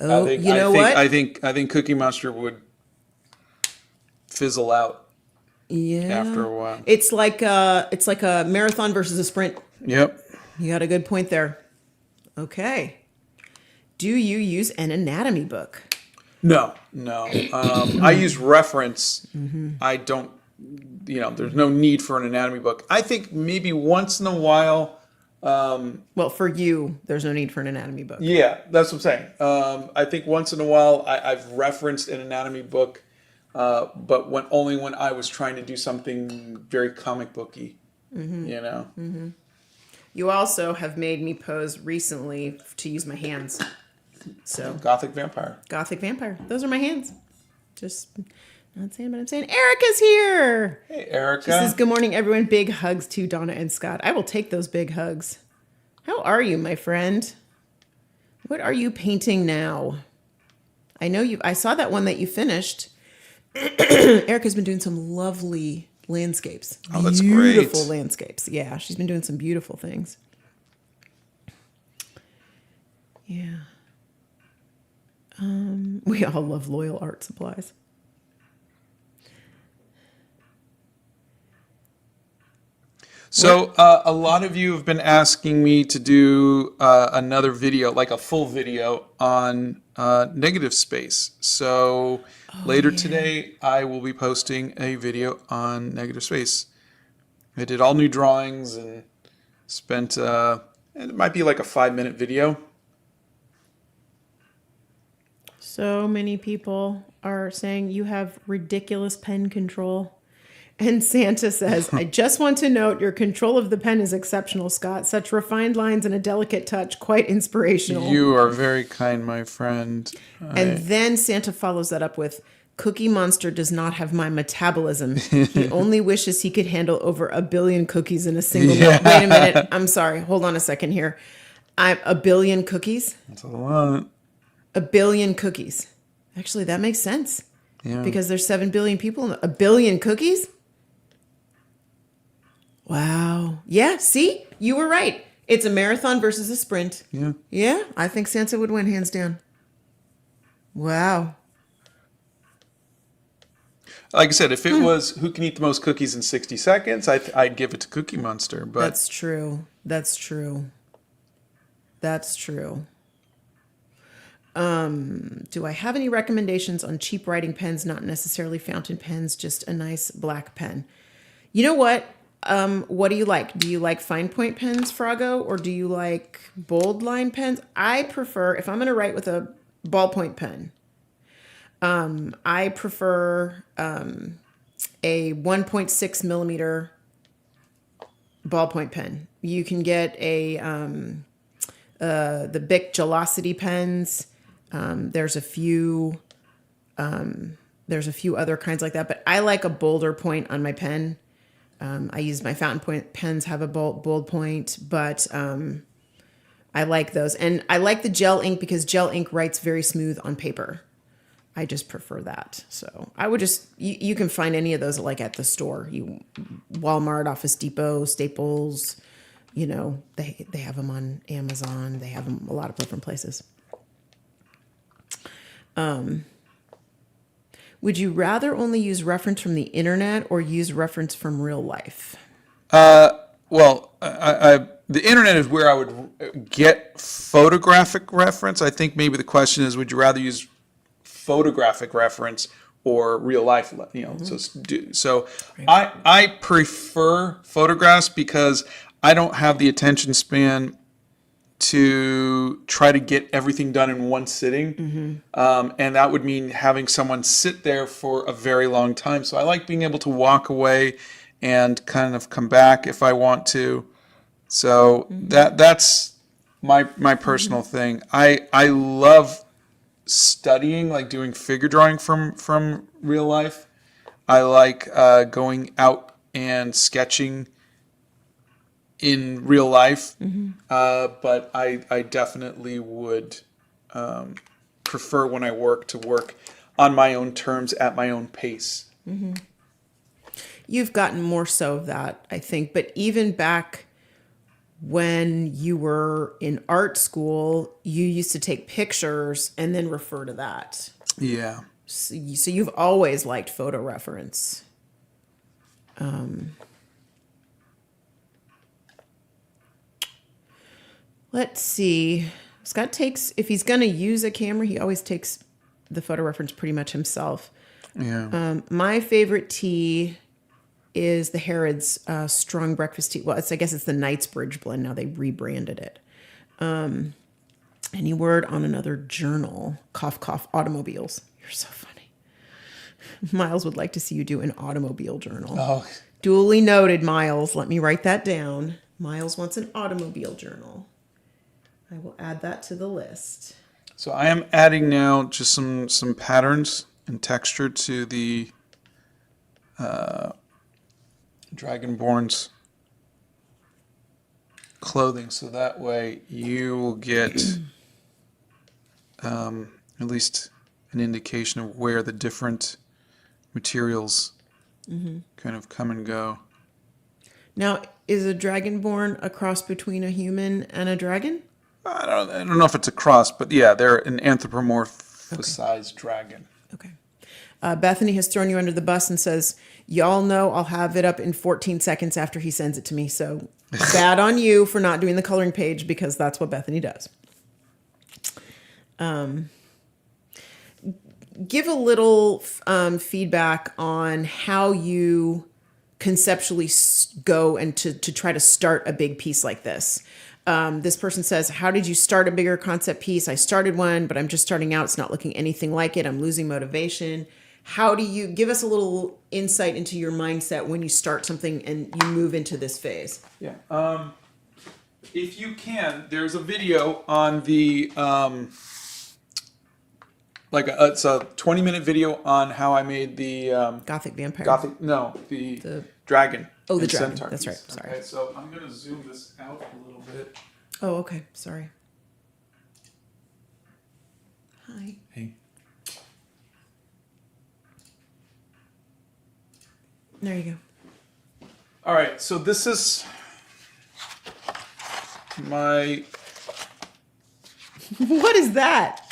Oh, what? I think Cookie Monster would fizzle out. Yeah. After a while. It's like a marathon versus a sprint. Yep. You got a good point there. Okay. Do you use an anatomy book? No. I use reference. I don't, there's no need for an anatomy book. I think maybe once in a while. Well, for you, there's no need for an anatomy book. Yeah, that's what I'm saying. I think once in a while I've referenced an anatomy book, but only when I was trying to do something very comic booky, You also have made me pose recently to use my hands. So Gothic vampire. Gothic vampire. Those are my hands. Just not saying, but I'm saying Erica's here. Hey, Erica. She says, good morning, everyone. Big hugs to Donna and Scott. I will take those big hugs. How are you, my friend? What are you painting now? I saw that one that you finished. Erica's been doing some lovely landscapes. Oh, that's beautiful great. landscapes. Yeah, she's been doing some beautiful things. Yeah. We all love Loyal Art Supplies. So a lot of you have been asking me to do another video, like a full video on negative space. So later today, I will be posting a video on negative space. I did all new drawings and spent, it might be like a 5-minute video. So many people are saying you have ridiculous pen control. And Santa says, I just want to note your control of the pen is exceptional, Scott. Such refined lines and a delicate touch, quite inspirational. You are very kind, my friend. And then Santa follows that up with, Cookie Monster does not have my metabolism. He only wishes he could handle over 1 billion cookies in a single meal. Wait a minute. I'm sorry. Hold on a second here. I'm 1 billion cookies? That's a lot. 1 billion cookies. Actually, that makes sense. Yeah. Because there's 7 billion people. 1 billion cookies? Wow. Yeah, see? You were right. It's a marathon versus a sprint. Yeah. Yeah, I think Sansa would win hands down. Wow. Like I said, if it was who can eat the most cookies in 60 seconds, I'd give it to Cookie Monster. But That's true. That's true. That's true. Do I have any recommendations on cheap writing pens, not necessarily fountain pens, just a nice black pen? You know what? What do you like? Do you like fine point pens, Froggo, or do you like bold line pens? I prefer, if I'm going to write with a ballpoint pen, I prefer a 1.6 millimeter ballpoint pen. You can get the Bic Gelocity pens. There's a few other kinds like that, but I like a bolder point on my pen. I use my fountain point pens have a bold point, but I like those, and I like the gel ink because gel ink writes very smooth on paper. I just prefer that. So I would just, you can find any of those like at the store. Walmart, Office Depot, Staples, they have them on Amazon. They have them a lot of different places. Would you rather only use reference from the internet or use reference from real life? Well, the internet is where I would get photographic reference. I think maybe the question is, would you rather use photographic reference or real life? So I prefer photographs because I don't have the attention span to try to get everything done in one sitting. And that would mean having someone sit there for a very long time. So I like being able to walk away and kind of come back if I want to. So that's my personal thing. I love studying, like doing figure drawing from real life. I like going out and sketching in real life, but I definitely would prefer when I work to work on my own terms at my own pace. You've gotten more so of that, I think, but even back when you were in art school, you used to take pictures and then refer to that. Yeah. So you've always liked photo reference. Let's see. Scott takes, if he's going to use a camera, he always takes the photo reference pretty much himself. Yeah. My favorite tea is the Harrods Strong Breakfast Tea. Well, I guess it's the Knightsbridge blend. Now they rebranded it. Any word on another journal? Cough, cough, automobiles. You're so funny. Miles would like to see you do an automobile journal. Oh. Duly noted, Miles. Let me write that down. Miles wants an automobile journal. I will add that to the list. So I am adding now just some patterns and texture to the Dragonborn's clothing, so that way you will get at least an indication of where the different materials kind of come and go. Now, is a Dragonborn a cross between a human and a dragon? I don't know if it's a cross, but yeah, they're an anthropomorphized dragon. Okay. Bethany has thrown you under the bus and says, y'all know I'll have it up in 14 seconds after he sends it to me. So bad on you for not doing the coloring page because that's what Bethany does. Give a little feedback on how you conceptually go and to try to start a big piece like this. This person says, how did you start a bigger concept piece? I started one, but I'm just starting out. It's not looking anything like it. I'm losing motivation. How do you give us a little insight into your mindset when you start something and you move into this phase? Yeah. If you can, there's a video on the it's a 20-minute video on how I made the Gothic vampire. the dragon. Oh, the and dragon. centaur That's piece. right. Sorry. Okay, so I'm gonna zoom this out a little bit. Oh, okay. Sorry. Hi. Hey. There you go. All right, so this is my. What is that?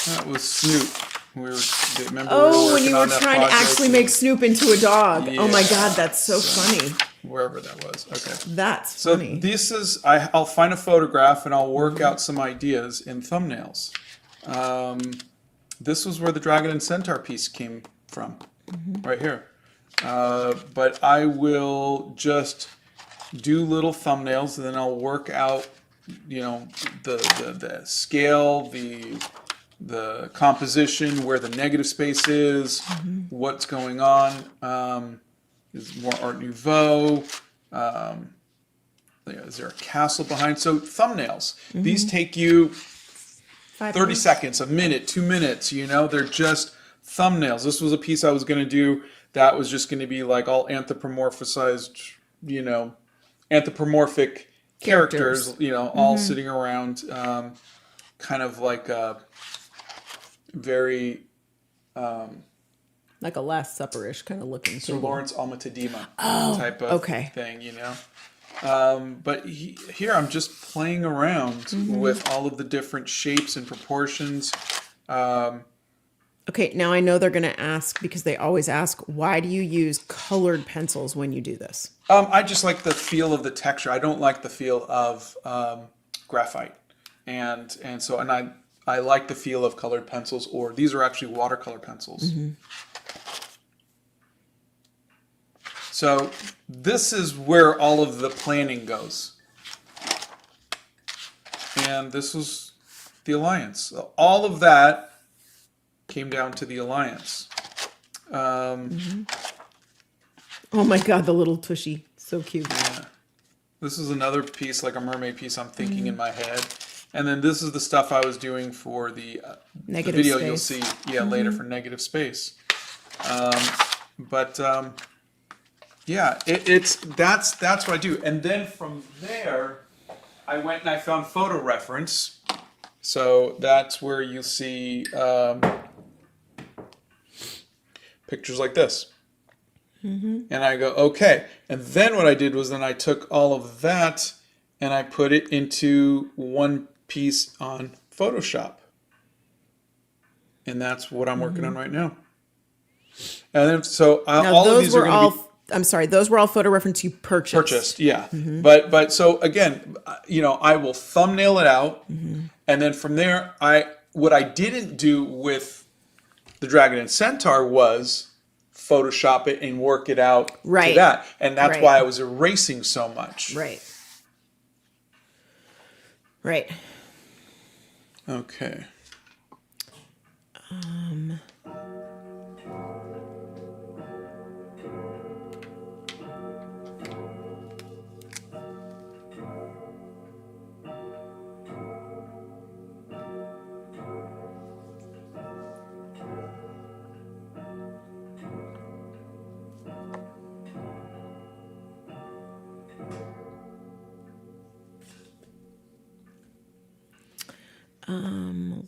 That was Snoop. Remember When you were trying to actually make Snoop into a dog. Yeah. Oh my God, that's so funny. Wherever that was. Okay. That's So funny. this is, I'll find a photograph and I'll work out some ideas in thumbnails. This was where the dragon and centaur piece came from, right here. But I will just do little thumbnails and then I'll work out, the scale, the composition, where the negative space is, what's going on. Is more Art Nouveau. Is there a castle behind? So thumbnails. These take you 30 seconds, a minute, 2 minutes. They're just thumbnails. This was a piece I was going to do that was just going to be like all anthropomorphized, anthropomorphic characters, all sitting around, kind of like a very like a Last Supper-ish kind of looking. Sir Lawrence Alma-Tadema type of thing, But here I'm just playing around with all of the different shapes and proportions. Okay, now I know they're going to ask, because they always ask, why do you use colored pencils when you do this? I just like the feel of the texture. I don't like the feel of graphite, and I like the feel of colored pencils. Or these are actually watercolor pencils. So this is where all of the planning goes. And this was the Alliance. All of that came down to the Alliance. Oh my God, the little tushy. So cute. Yeah. This is another piece, like a mermaid piece I'm thinking in my head. And then this is the stuff I was doing for the video space. You'll see later for negative space. Yeah, that's what I do. And then from there, I went and I found photo reference. So that's where you see pictures like this. And I go, okay. And then what I did was then I took all of that and I put it into one piece on Photoshop. And that's what I'm working on right now. And then, so Now, all of those these were are going to be... I'm sorry, those were all photo reference you purchased. Yeah. But so again, I will thumbnail it out, and then from there, what I didn't do with the dragon and centaur was Photoshop it and work it out to that, and that's why I was erasing so much. Right. Okay.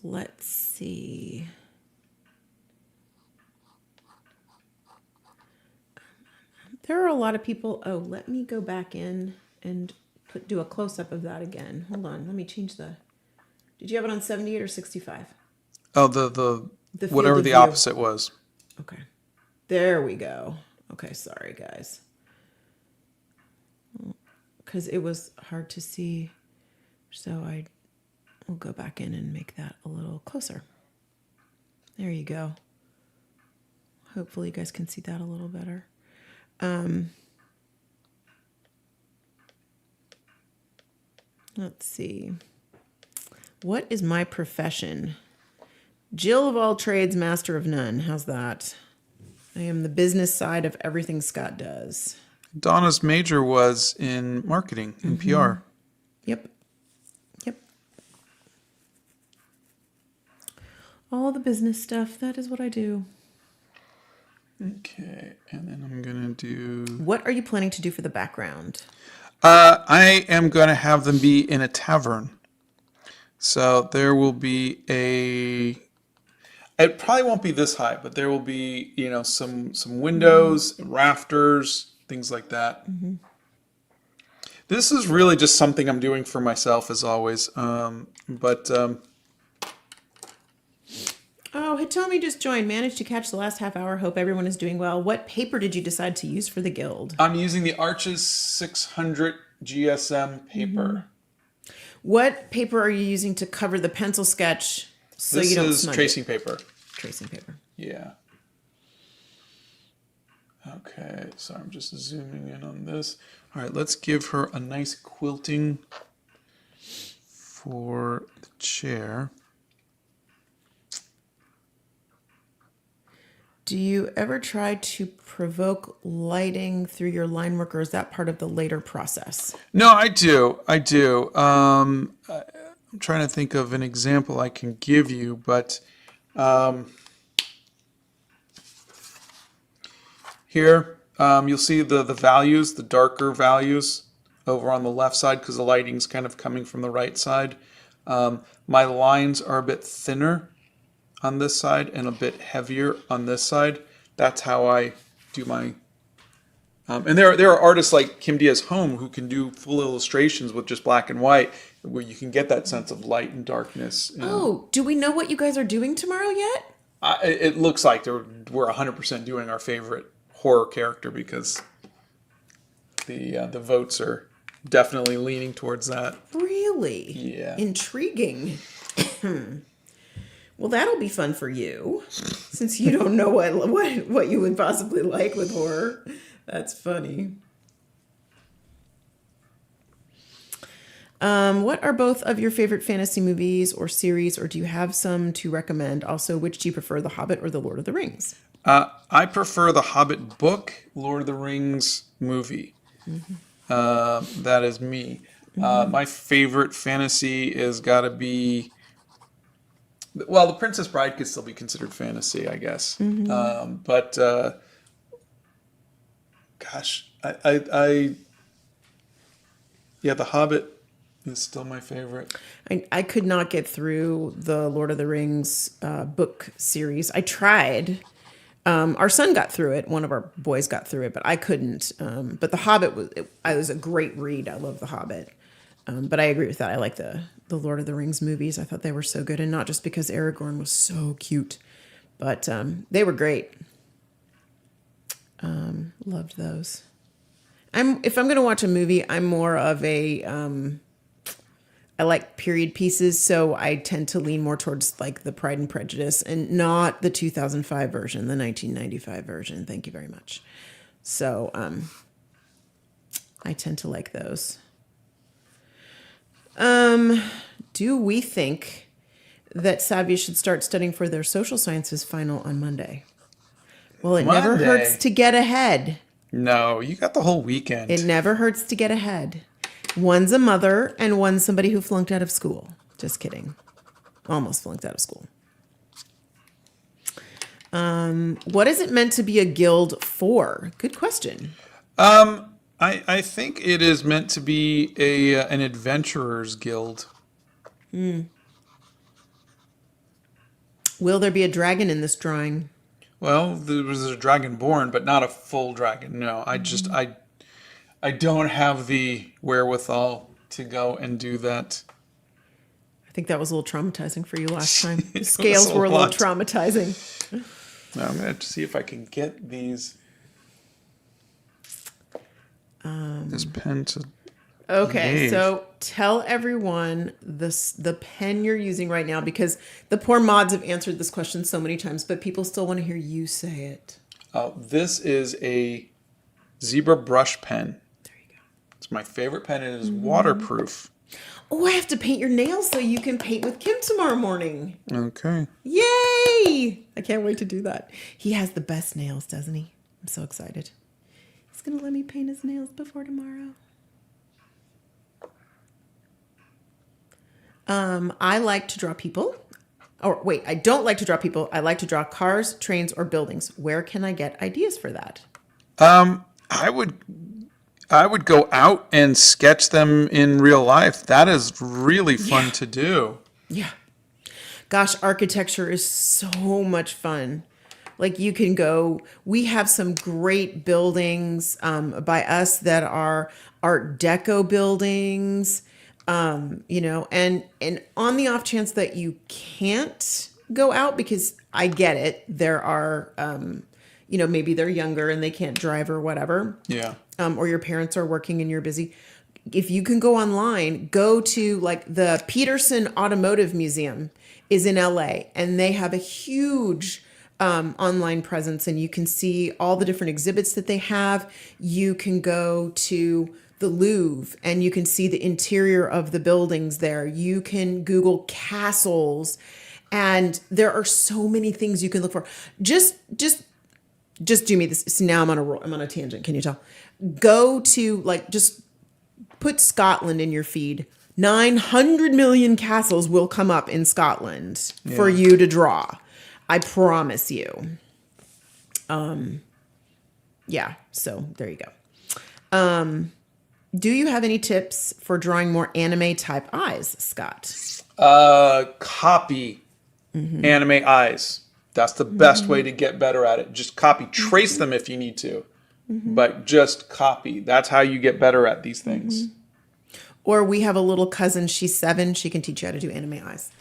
Let's see. There are a lot of people. Oh, let me go back in and do a close-up of that again. Hold on. Let me change the... Did you have it on 78 or 65? Oh, the field whatever of the view. opposite was. Okay. There we go. Okay, sorry, guys. Because it was hard to see. So I will go back in and make that a little closer. There you go. Hopefully you guys can see that a little better. Let's see. What is my profession? Jill of all trades, master of none. How's that? I am the business side of everything Scott does. Donna's major was in marketing and PR. Yep. All the business stuff. That is what I do. Okay, and then I'm gonna do. What are you planning to do for the background? I am gonna have them be in a tavern. So there will be a. It probably won't be this high, but there will be, some windows, rafters, things like that. This is really just something I'm doing for myself, as always. But Oh, Hitomi just joined. Managed to catch the last half hour. Hope everyone is doing well. What paper did you decide to use for the guild? I'm using the Arches 600 GSM paper. What paper are you using to cover the pencil sketch so This you don't is smudge tracing it? paper. Tracing paper. Yeah. Okay, so I'm just zooming in on this. All right, let's give her a nice quilting for the chair. Do you ever try to provoke lighting through your line work, or is that part of the later process? No, I do. I'm trying to think of an example I can give you, but here you'll see the values, the darker values over on the left side because the lighting's kind of coming from the right side. My lines are a bit thinner on this side and a bit heavier on this side. That's how I do my. And there are artists like Kim Diaz-Home who can do full illustrations with just black and white, where you can get that sense of light and darkness. Oh, do we know what you guys are doing tomorrow yet? It looks like we're 100% doing our favorite horror character because the votes are definitely leaning towards that. Really? Yeah. Intriguing. Well, that'll be fun for you, since you don't know what you would possibly like with horror. That's funny. What are both of your favorite fantasy movies or series, or do you have some to recommend? Also, which do you prefer, The Hobbit or The Lord of the Rings? I prefer the Hobbit book, Lord of the Rings movie. That is me. My favorite fantasy is got to be. Well, The Princess Bride could still be considered fantasy, I guess. But gosh, yeah, The Hobbit is still my favorite. I could not get through the Lord of the Rings book series. I tried. Our son got through it. One of our boys got through it, but I couldn't. But The Hobbit was a great read. I love The Hobbit. But I agree with that. I like the Lord of the Rings movies. I thought they were so good, and not just because Aragorn was so cute, but they were great. Loved those. If I'm going to watch a movie, I'm more of a I like period pieces, so I tend to lean more towards like the Pride and Prejudice, and not the 2005 version, the 1995 version. Thank you very much. So I tend to like those. Do we think that Savvy should start studying for their social sciences final on Monday? Well, it never Monday? hurts to get ahead. No, you got the whole weekend. It never hurts to get ahead. One's a mother and one's somebody who flunked out of school. Just kidding. Almost flunked out of school. What is it meant to be a guild for? Good question. I think it is meant to be an adventurers guild. Will there be a dragon in this drawing? Well, there was a dragon born, but not a full dragon. No, I don't have the wherewithal to go and do that. I think that was a little traumatizing for you last time. The It scales was a were a little lot. traumatizing. Now I'm gonna have to see if I can get these. This pen to. Okay, Yay. so tell everyone the pen you're using right now, because the poor mods have answered this question so many times, but people still want to hear you say it. This is a zebra brush pen. There you go. It's my favorite pen. It is waterproof. Oh, I have to paint your nails so you can paint with Kim tomorrow morning. Okay. Yay! I can't wait to do that. He has the best nails, doesn't he? I'm so excited. He's going to let me paint his nails before tomorrow. I like to draw people. Or wait, I don't like to draw people. I like to draw cars, trains, or buildings. Where can I get ideas for that? I would go out and sketch them in real life. That is really Yeah. fun to do. Yeah. Gosh, architecture is so much fun. Like you can go, we have some great buildings by us that are Art Deco buildings, and on the off chance that you can't go out, because I get it, there are, maybe they're younger and they can't drive or whatever, Yeah. or your parents are working and you're busy. If you can go online, go to like the Peterson Automotive Museum is in LA, and they have a huge online presence, and you can see all the different exhibits that they have. You can go to the Louvre and you can see the interior of the buildings there. You can Google castles, and there are so many things you can look for. Just do me this. See, now I'm on a tangent. Can you tell? Go to just put Scotland in your feed. 900 million castles will come up in Scotland for you to draw. I promise you. Yeah, so there you go. Do you have any tips for drawing more anime type eyes, Scott? Copy anime eyes. That's the best way to get better at it. Just copy. Trace them if you need to, but just copy. That's how you get better at these things. Or we have a little cousin. She's 7. She can teach you how to do anime eyes.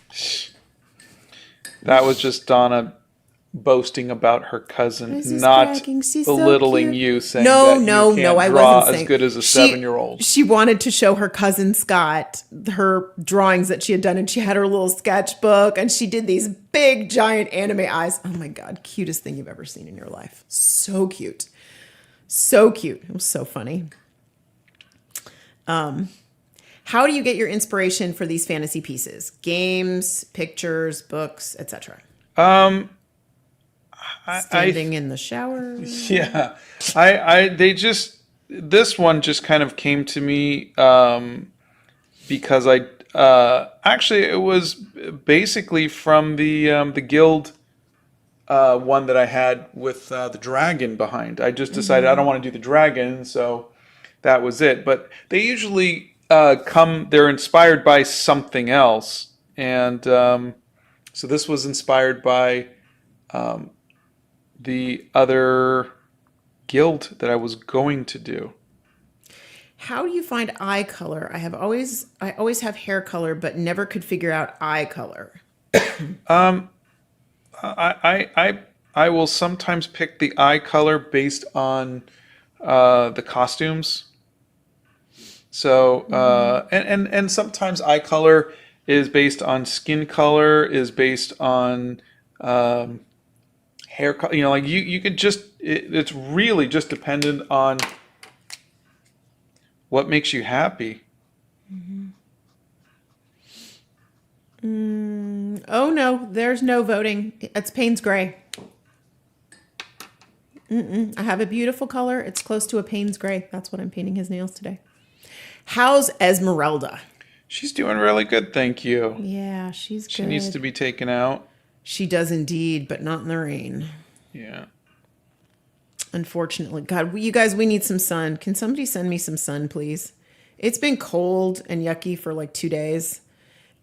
That was just Donna boasting about her cousin, She's not bragging. She's so belittling cute. you, saying No, that no, you can't no, I draw wasn't as saying. good as a 7-year-old. She wanted to show her cousin Scott her drawings that she had done, and she had her little sketchbook, and she did these big, giant anime eyes. Oh my God, cutest thing you've ever seen in your life. So cute. So cute. It was so funny. How do you get your inspiration for these fantasy pieces? Games, pictures, books, etc. Standing in the shower. Yeah, this one just kind of came to me because actually it was basically from the guild one that I had with the dragon behind. I just decided I don't want to do the dragon, so that was it. But they usually they're inspired by something else, and so this was inspired by the other guild that I was going to do. How do you find eye color? I always have hair color, but never could figure out eye color. I will sometimes pick the eye color based on the costumes. So and sometimes eye color is based on skin color, is based on hair color. Like you could just it's really just dependent on what makes you happy. Oh no, there's no voting. It's Payne's gray. I have a beautiful color. It's close to a Payne's gray. That's what I'm painting his nails today. How's Esmeralda? She's doing really good, thank you. Yeah, she's good. She needs to be taken out. She does indeed, but not in the rain. Yeah. Unfortunately. God, you guys, we need some sun. Can somebody send me some sun, please? It's been cold and yucky for like 2 days.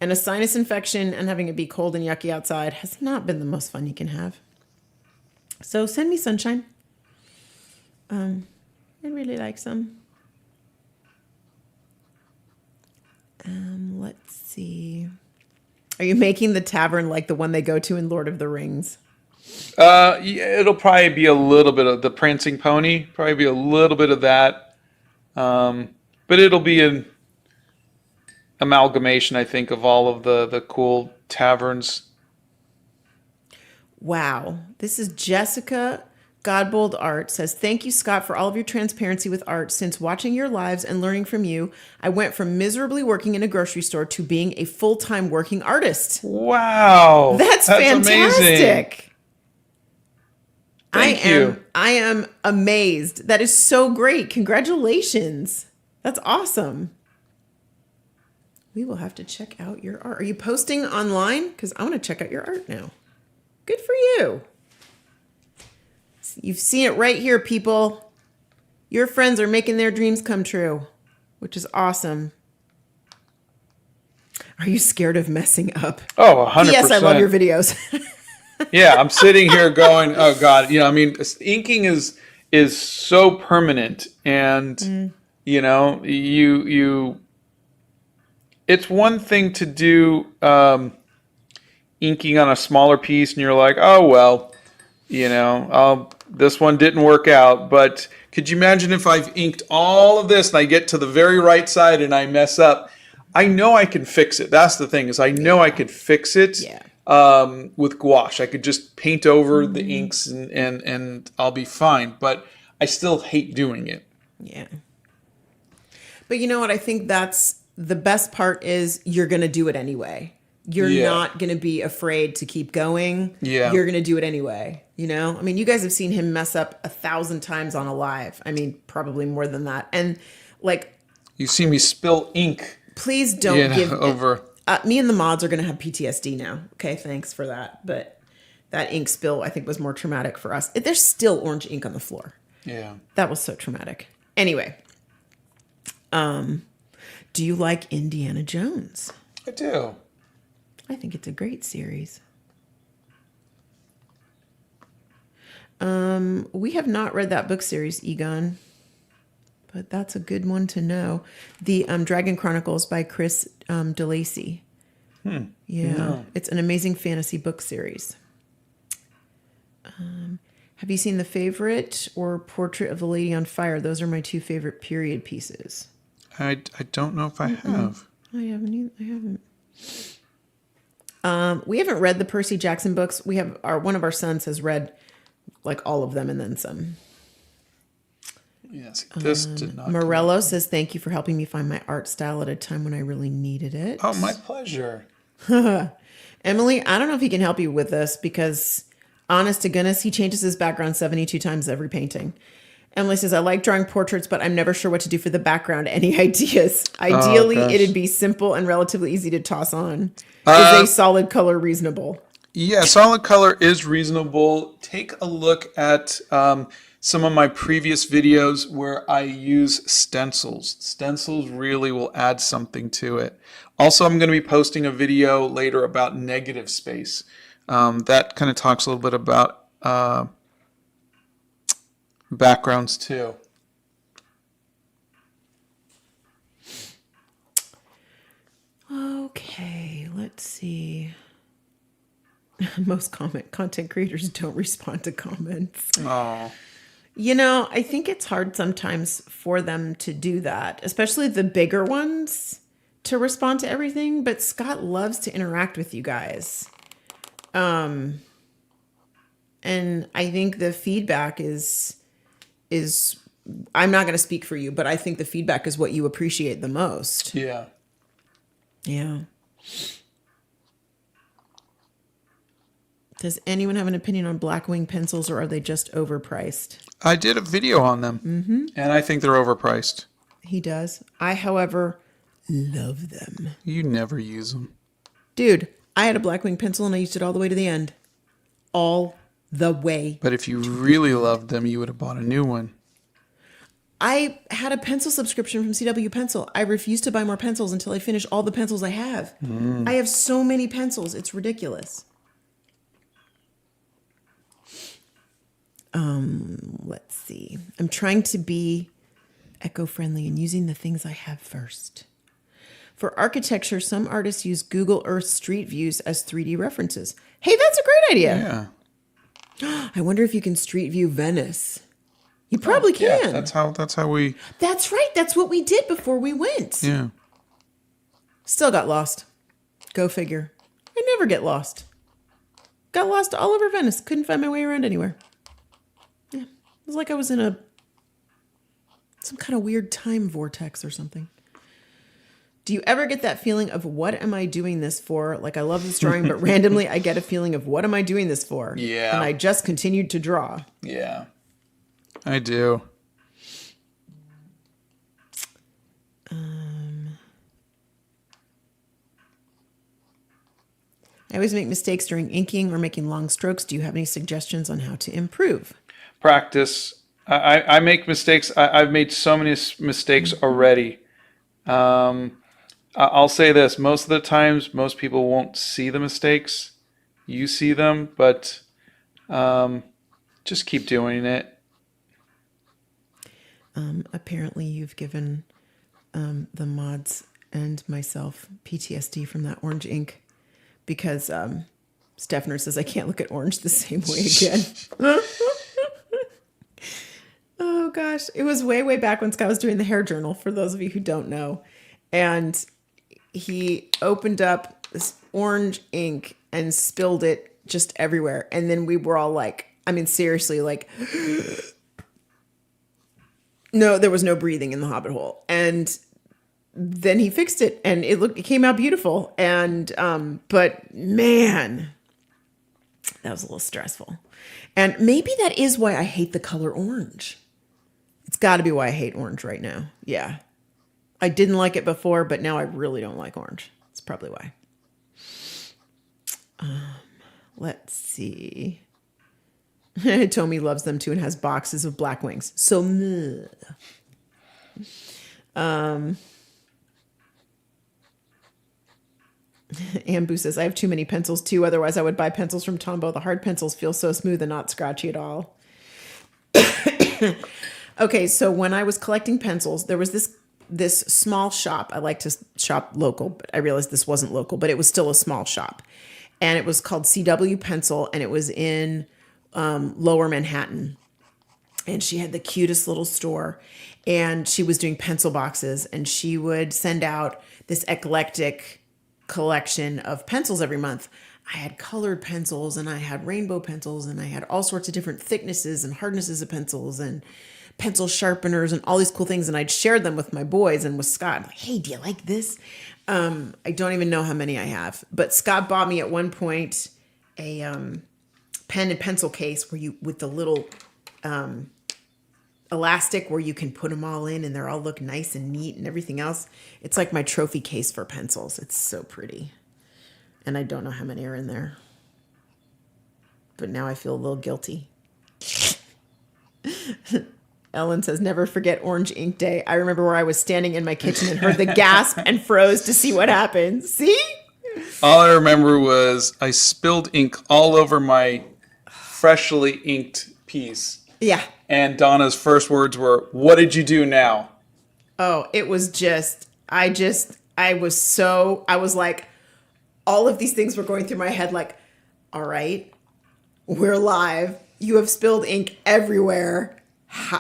And a sinus infection and having it be cold and yucky outside has not been the most fun you can have. So send me sunshine. I'd really like some. Let's see. Are you making the tavern like the one they go to in Lord of the Rings? Yeah, it'll probably be a little bit of the Prancing Pony, probably be a little bit of that. But it'll be an amalgamation, I think, of all of the cool taverns. Wow. This is Jessica Godbold Art says, thank you, Scott, for all of your transparency with art. Since watching your lives and learning from you, I went from miserably working in a grocery store to being a full-time working artist. Wow. That's fantastic. Amazing. Thank you. I am amazed. That is so great. Congratulations. That's awesome. We will have to check out your art. Are you posting online? Because I want to check out your art now. Good for you. You've seen it right here, people. Your friends are making their dreams come true, which is awesome. Are you scared of messing up? Oh, 100%. Yes, I love your videos. Yeah, I'm sitting here going, oh God, I mean, inking is so permanent, and you it's one thing to do inking on a smaller piece, and you're like, oh well, this one didn't work out. But could you imagine if I've inked all of this and I get to the very right side and I mess up? I know I can fix it. That's the thing, is I know I could fix it. Yeah. With gouache, I could just paint over the inks and I'll be fine. But I still hate doing it. Yeah. But you know what? I think that's the best part is you're going to do it anyway. You're not going to be afraid to keep going. Yeah. You're going to do it anyway. I mean, you guys have seen him mess up 1,000 times on a live. I mean, probably more than that. And like, you see me spill ink. Please don't give over. Me and the mods are going to have PTSD now. Okay, thanks for that. But that ink spill, I think, was more traumatic for us. There's still orange ink on the floor. Yeah. That was so traumatic. Anyway, do you like Indiana Jones? I do. I think it's a great series. We have not read that book series, Egon, but that's a good one to know. The Dragon Chronicles by Chris DeLacy. Yeah, it's an amazing fantasy book series. Have you seen The Favorite or Portrait of the Lady on Fire? Those are my two favorite period pieces. I don't know if I have. I haven't either. I haven't. We haven't read the Percy Jackson books. We have one of our sons has read like all of them and then some. Yes, this did not. Morello says, thank you for helping me find my art style at a time when I really needed it. Oh, my pleasure. Emily, I don't know if he can help you with this because honest to goodness, he changes his background 72 times every painting. Emily says, I like drawing portraits, but I'm never sure what to do for the background. Any ideas? Ideally, it'd be simple and relatively easy to toss on. Is a solid color reasonable? Yeah, solid color is reasonable. Take a look at some of my previous videos where I use stencils. Stencils really will add something to it. Also, I'm going to be posting a video later about negative space. That kind of talks a little bit about backgrounds too. Okay, let's see. Most content creators don't respond to comments. Oh. I think it's hard sometimes for them to do that, especially the bigger ones, to respond to everything. But Scott loves to interact with you guys. And I think the feedback is I'm not going to speak for you, but I think the feedback is what you appreciate the most. Yeah. Yeah. Does anyone have an opinion on Blackwing pencils, or are they just overpriced? I did a video on them, and I think they're overpriced. He does. I, however, love them. You never use them. Dude, I had a Blackwing pencil, and I used it all the way to the end. All the way. But if you really loved them, you would have bought a new one. I had a pencil subscription from CW Pencil. I refuse to buy more pencils until I finish all the pencils I have. I have so many pencils. It's ridiculous. Let's see. I'm trying to be eco-friendly and using the things I have first. For architecture, some artists use Google Earth Street Views as 3D references. Hey, that's a great idea. Yeah. I wonder if you can Street View Venice. You probably can. Yeah, that's how we. That's right. That's what we did before we went. Yeah. Still got lost. Go figure. I never get lost. Got lost all over Venice. Couldn't find my way around anywhere. Yeah. It was like I was in some kind of weird time vortex or something. Do you ever get that feeling of what am I doing this for? Like I love this drawing, but randomly I get a feeling of what am I doing this for? Yeah. And I just continued to draw. Yeah. I do. I always make mistakes during inking or making long strokes. Do you have any suggestions on how to improve? Practice. I make mistakes. I've made so many mistakes already. Um, I'll say this: most of the times, most people won't see the mistakes. You see them, but um, just keep doing it. Apparently, you've given the mods and myself PTSD from that orange ink because Steffner says I can't look at orange the same way again. Oh gosh, it was way, way back when Scott was doing the hair journal, for those of you who don't know. And he opened up this orange ink and spilled it just everywhere. And then we were all like, I mean, seriously, like, no, there was no breathing in the Hobbit hole. And then he fixed it and it came out beautiful. And, but man, that was a little stressful. And maybe that is why I hate the color orange. It's got to be why I hate orange right now. Yeah. I didn't like it before, but now I really don't like orange. That's probably why. Let's see. Tommy loves them too and has boxes of black wings. So, Ambu says, I have too many pencils too. Otherwise, I would buy pencils from Tombow. The hard pencils feel so smooth and not scratchy at all. Okay, so when I was collecting pencils, there was this small shop. I like to shop local, but I realized this wasn't local, but it was still a small shop. And it was called CW Pencil, and it was in Lower Manhattan. And she had the cutest little store, and she was doing pencil boxes, and she would send out this eclectic collection of pencils every month. I had colored pencils, and I had rainbow pencils, and I had all sorts of different thicknesses and hardnesses of pencils and pencil sharpeners and all these cool things. And I'd shared them with my boys and with Scott. Like, hey, do you like this? I don't even know how many I have, but Scott bought me at one point a pen and pencil case where you, with the little elastic where you can put them all in and they're all look nice and neat and everything else. It's like my trophy case for pencils. It's so pretty. And I don't know how many are in there, but now I feel a little guilty. Ellen says, never forget Orange Ink Day. I remember where I was standing in my kitchen and heard the gasp and froze to see what happened. See? All I remember was I spilled ink all over my freshly inked piece. Yeah. And Donna's first words were, "What did you do now?" Oh, it was just, I was like, all of these things were going through my head like, all right, we're live. You have spilled ink everywhere.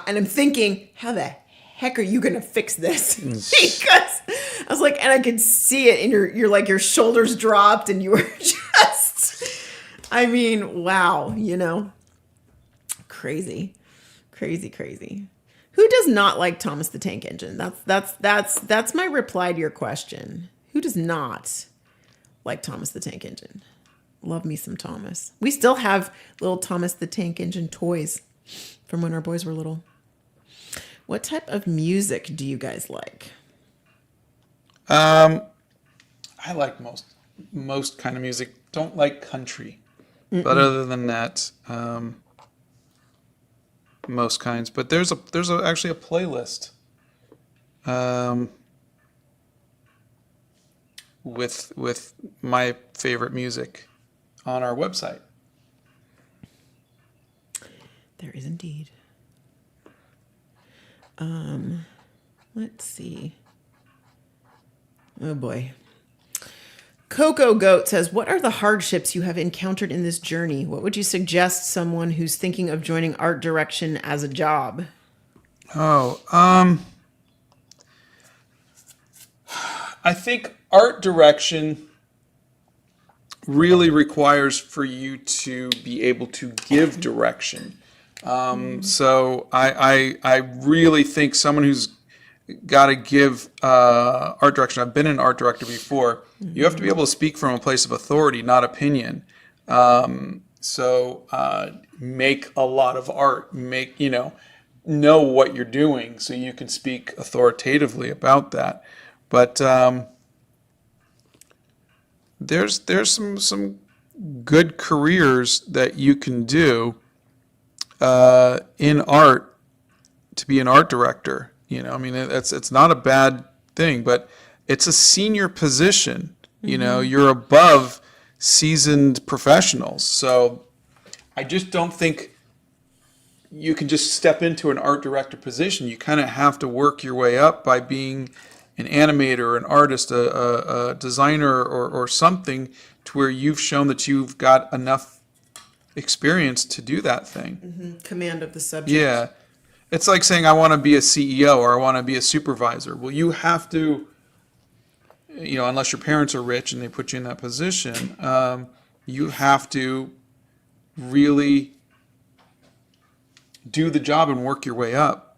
And I'm thinking, how the heck are you going to fix this? Because I was like, and I could see it, and you're like, your shoulders dropped, and you were just, I mean, wow, crazy. Who does not like Thomas the Tank Engine? That's my reply to your question. Who does not like Thomas the Tank Engine? Love me some Thomas. We still have little Thomas the Tank Engine toys from when our boys were little. What type of music do you guys like? I like most kind of music. Don't like country. But other than that, most kinds. But there's actually a playlist with my favorite music on our website. There is indeed. Let's see. Oh boy. Coco Goat says, what are the hardships you have encountered in this journey? What would you suggest someone who's thinking of joining art direction as a job? I think art direction really requires for you to be able to give direction. So I really think someone who's got to give art direction. I've been an art director before. You have to be able to speak from a place of authority, not opinion. So make a lot of art. Know what you're doing so you can speak authoritatively about that. But there's some good careers that you can do in art to be an art director. I mean, it's not a bad thing, but it's a senior position. You're above seasoned professionals. So I just don't think you can just step into an art director position. You kind of have to work your way up by being an animator, an artist, a designer, or something to where you've shown that you've got enough experience to do that thing. Command of the subject. Yeah. It's like saying I want to be a CEO or I want to be a supervisor. Well, you have to, unless your parents are rich and they put you in that position, you have to really do the job and work your way up.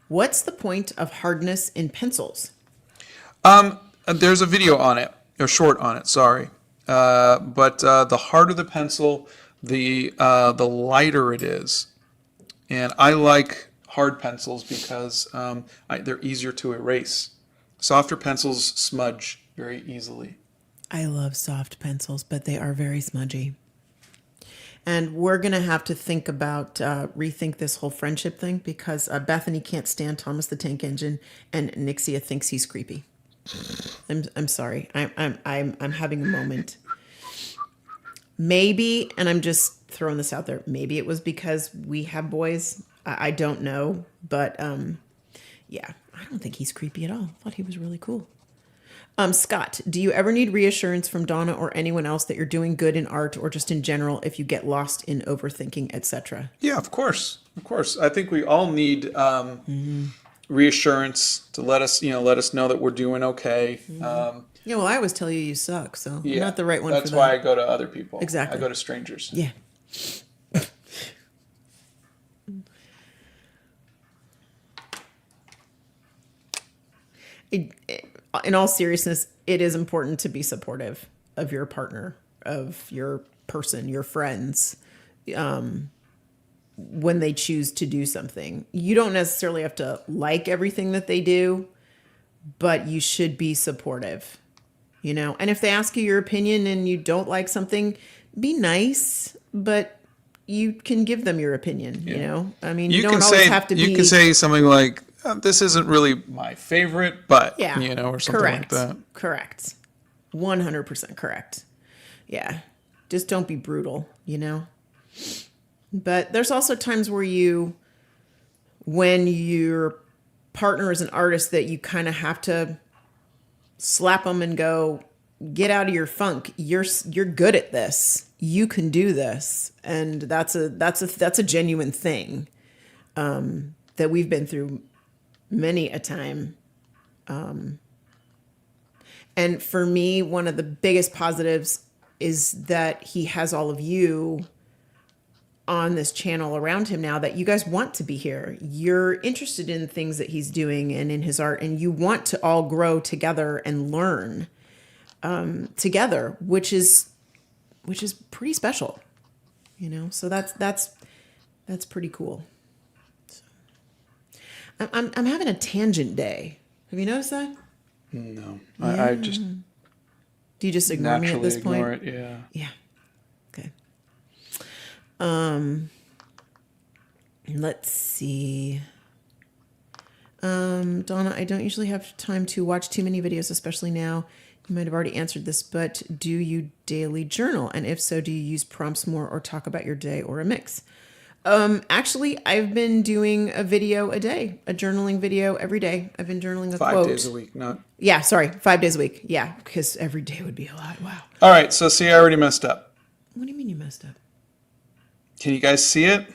What's the point of hardness in pencils? There's a video on it, or short on it, sorry. But the harder the pencil, the lighter it is. And I like hard pencils because they're easier to erase. Softer pencils smudge very easily. I love soft pencils, but they are very smudgy. And we're going to have to think about, rethink this whole friendship thing because Bethany can't stand Thomas the Tank Engine and Nixia thinks he's creepy. I'm sorry. I'm having a moment. Maybe, and I'm just throwing this out there, maybe it was because we have boys. I don't know. But yeah, I don't think he's creepy at all. I thought he was really cool. Scott, do you ever need reassurance from Donna or anyone else that you're doing good in art or just in general if you get lost in overthinking, etc.? Yeah, of course. Of course. I think we all need reassurance to let us know that we're doing okay. Yeah, well, I always tell you you suck, so Yeah, you're not the right one for that. That's why I go to other people. Exactly. I go to strangers. Yeah. In all seriousness, it is important to be supportive of your partner, of your person, your friends, when they choose to do something. You don't necessarily have to like everything that they do, but you should be supportive, And if they ask you your opinion and you don't like something, be nice, but you can give them your opinion, I mean, you don't always have to be... You can say something like, this isn't really my favorite, but, yeah, or something correct, like that. Correct. 100% correct. Yeah. Just don't be brutal, But there's also times where when your partner is an artist, that you kind of have to slap them and go, get out of your funk. You're good at this. You can do this. And that's a genuine thing, that we've been through many a time. And for me, one of the biggest positives is that he has all of you on this channel around him now, that you guys want to be here. You're interested in things that he's doing and in his art, and you want to all grow together and learn together, which is pretty special, so that's pretty cool. I'm having a tangent day. Have you noticed that? No, yeah. I just... Do you just ignore me at this point? Ignore it, yeah. Yeah. Okay. Let's see. Donna, I don't usually have time to watch too many videos, especially now. You might have already answered this, but do you daily journal? And if so, do you use prompts more or talk about your day or a mix? Actually, I've been doing a video a day, a journaling video every day. I've been journaling a quote. 5 days a week, not... Yeah, sorry, 5 days a week. Yeah, because every day would be a lot. Wow. All right, so see, I already messed up. What do you mean you messed up? Can you guys see it?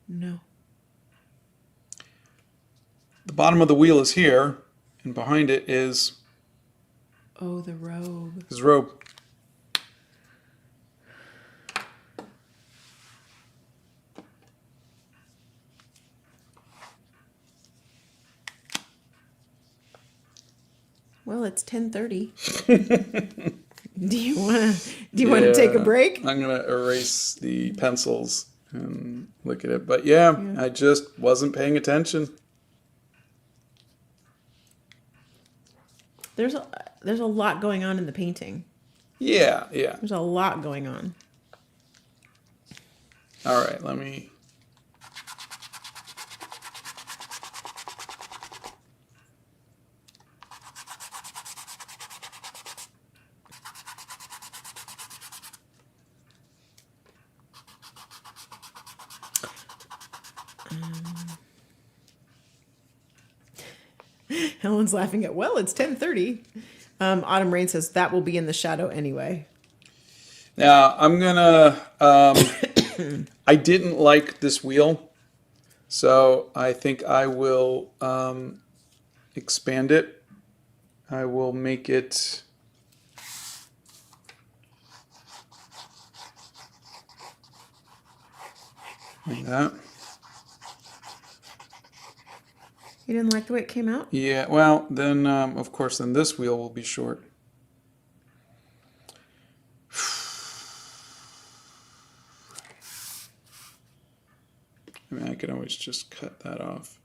No. The bottom of the wheel is here, and behind it is... Oh, the robe. His robe. Well, it's 10:30. Do you want to take a break? I'm gonna erase the pencils and look at it. But yeah, I just wasn't paying attention. There's a lot going on in the painting. Yeah. There's a lot going on. All right, let me. Helen's laughing at, well, it's 10:30. Autumn Rain says that will be in the shadow anyway. Now, I'm gonna, I didn't like this wheel, so I think I will expand it. I will make it like that. You didn't like the way it came out? Yeah, well, then, of course, then this wheel will be short. I mean, I could always just cut that off.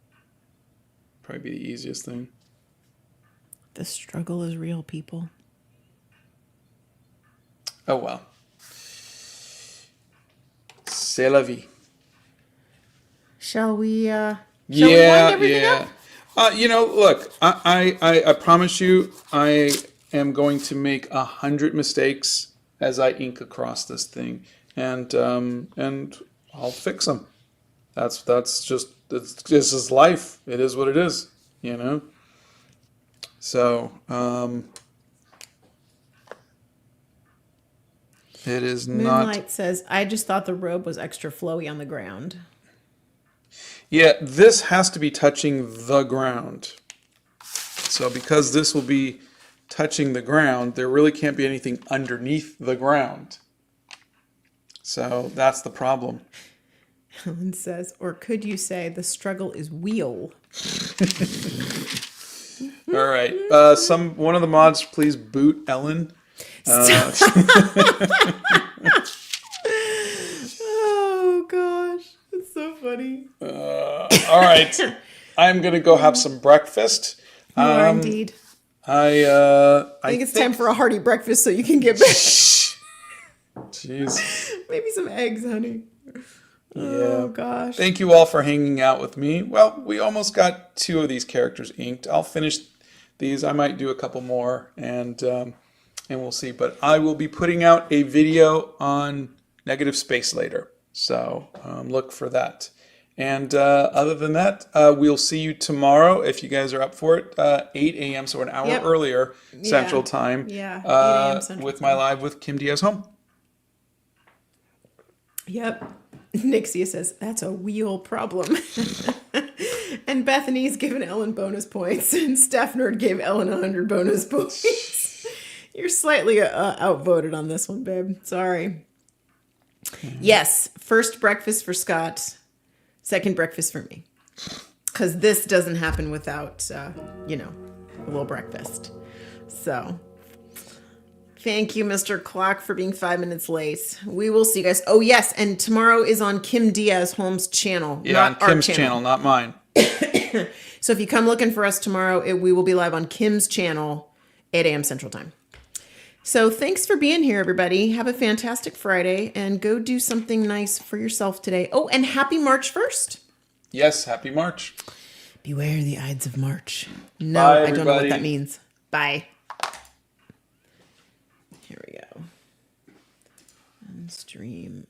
Probably be the easiest thing. The struggle is real, people. Oh, well. C'est la vie. Shall we wind Yeah, everything yeah. up? Look, I promise you, I am going to make 100 mistakes as I ink across this thing, and I'll fix them. This is life. It is what it is, So, it is not. Moonlight says, I just thought the robe was extra flowy on the ground. Yeah, this has to be touching the ground. So because this will be touching the ground, there really can't be anything underneath the ground. So that's the problem. Helen says, or could you say the struggle is wheel? All right. One of the mods, please boot Ellen. Oh, gosh. It's so funny. All right. I'm going to go have some breakfast. You are indeed. I think it's time for a hearty breakfast so you can get back. Jeez. Maybe some eggs, honey. Yeah. Oh, gosh. Thank you all for hanging out with me. Well, we almost got 2 of these characters inked. I'll finish these. I might do a couple more, and we'll see. But I will be putting out a video on negative space later. So look for that. And other than that, we'll see you tomorrow if you guys are up for it. 8 a.m., so an hour earlier Central Time. Yeah, 8 a.m. Central with my live with Kim Diaz Home. Yep. Nixia says, that's a wheel problem. And Bethany's given Ellen bonus points. And Steph Nerd gave Ellen 100 bonus points. You're slightly outvoted on this one, babe. Sorry. Yes, first breakfast for Scott. Second breakfast for me. Because this doesn't happen without, a little breakfast. So, thank you, Mr. Clock, for being 5 minutes late. We will see you guys. Oh, yes, and tomorrow is on Kim Diaz Holmes' channel. Yeah, not on Kim's our channel, not mine. So if you come looking for us tomorrow, we will be live on Kim's channel, 8 a.m. Central Time. So thanks for being here, everybody. Have a fantastic Friday and go do something nice for yourself today. Oh, and happy March 1st. Yes, happy March. Beware the Ides of March. No, Bye, I don't know what everybody. that means. Bye. Here we go. Stream.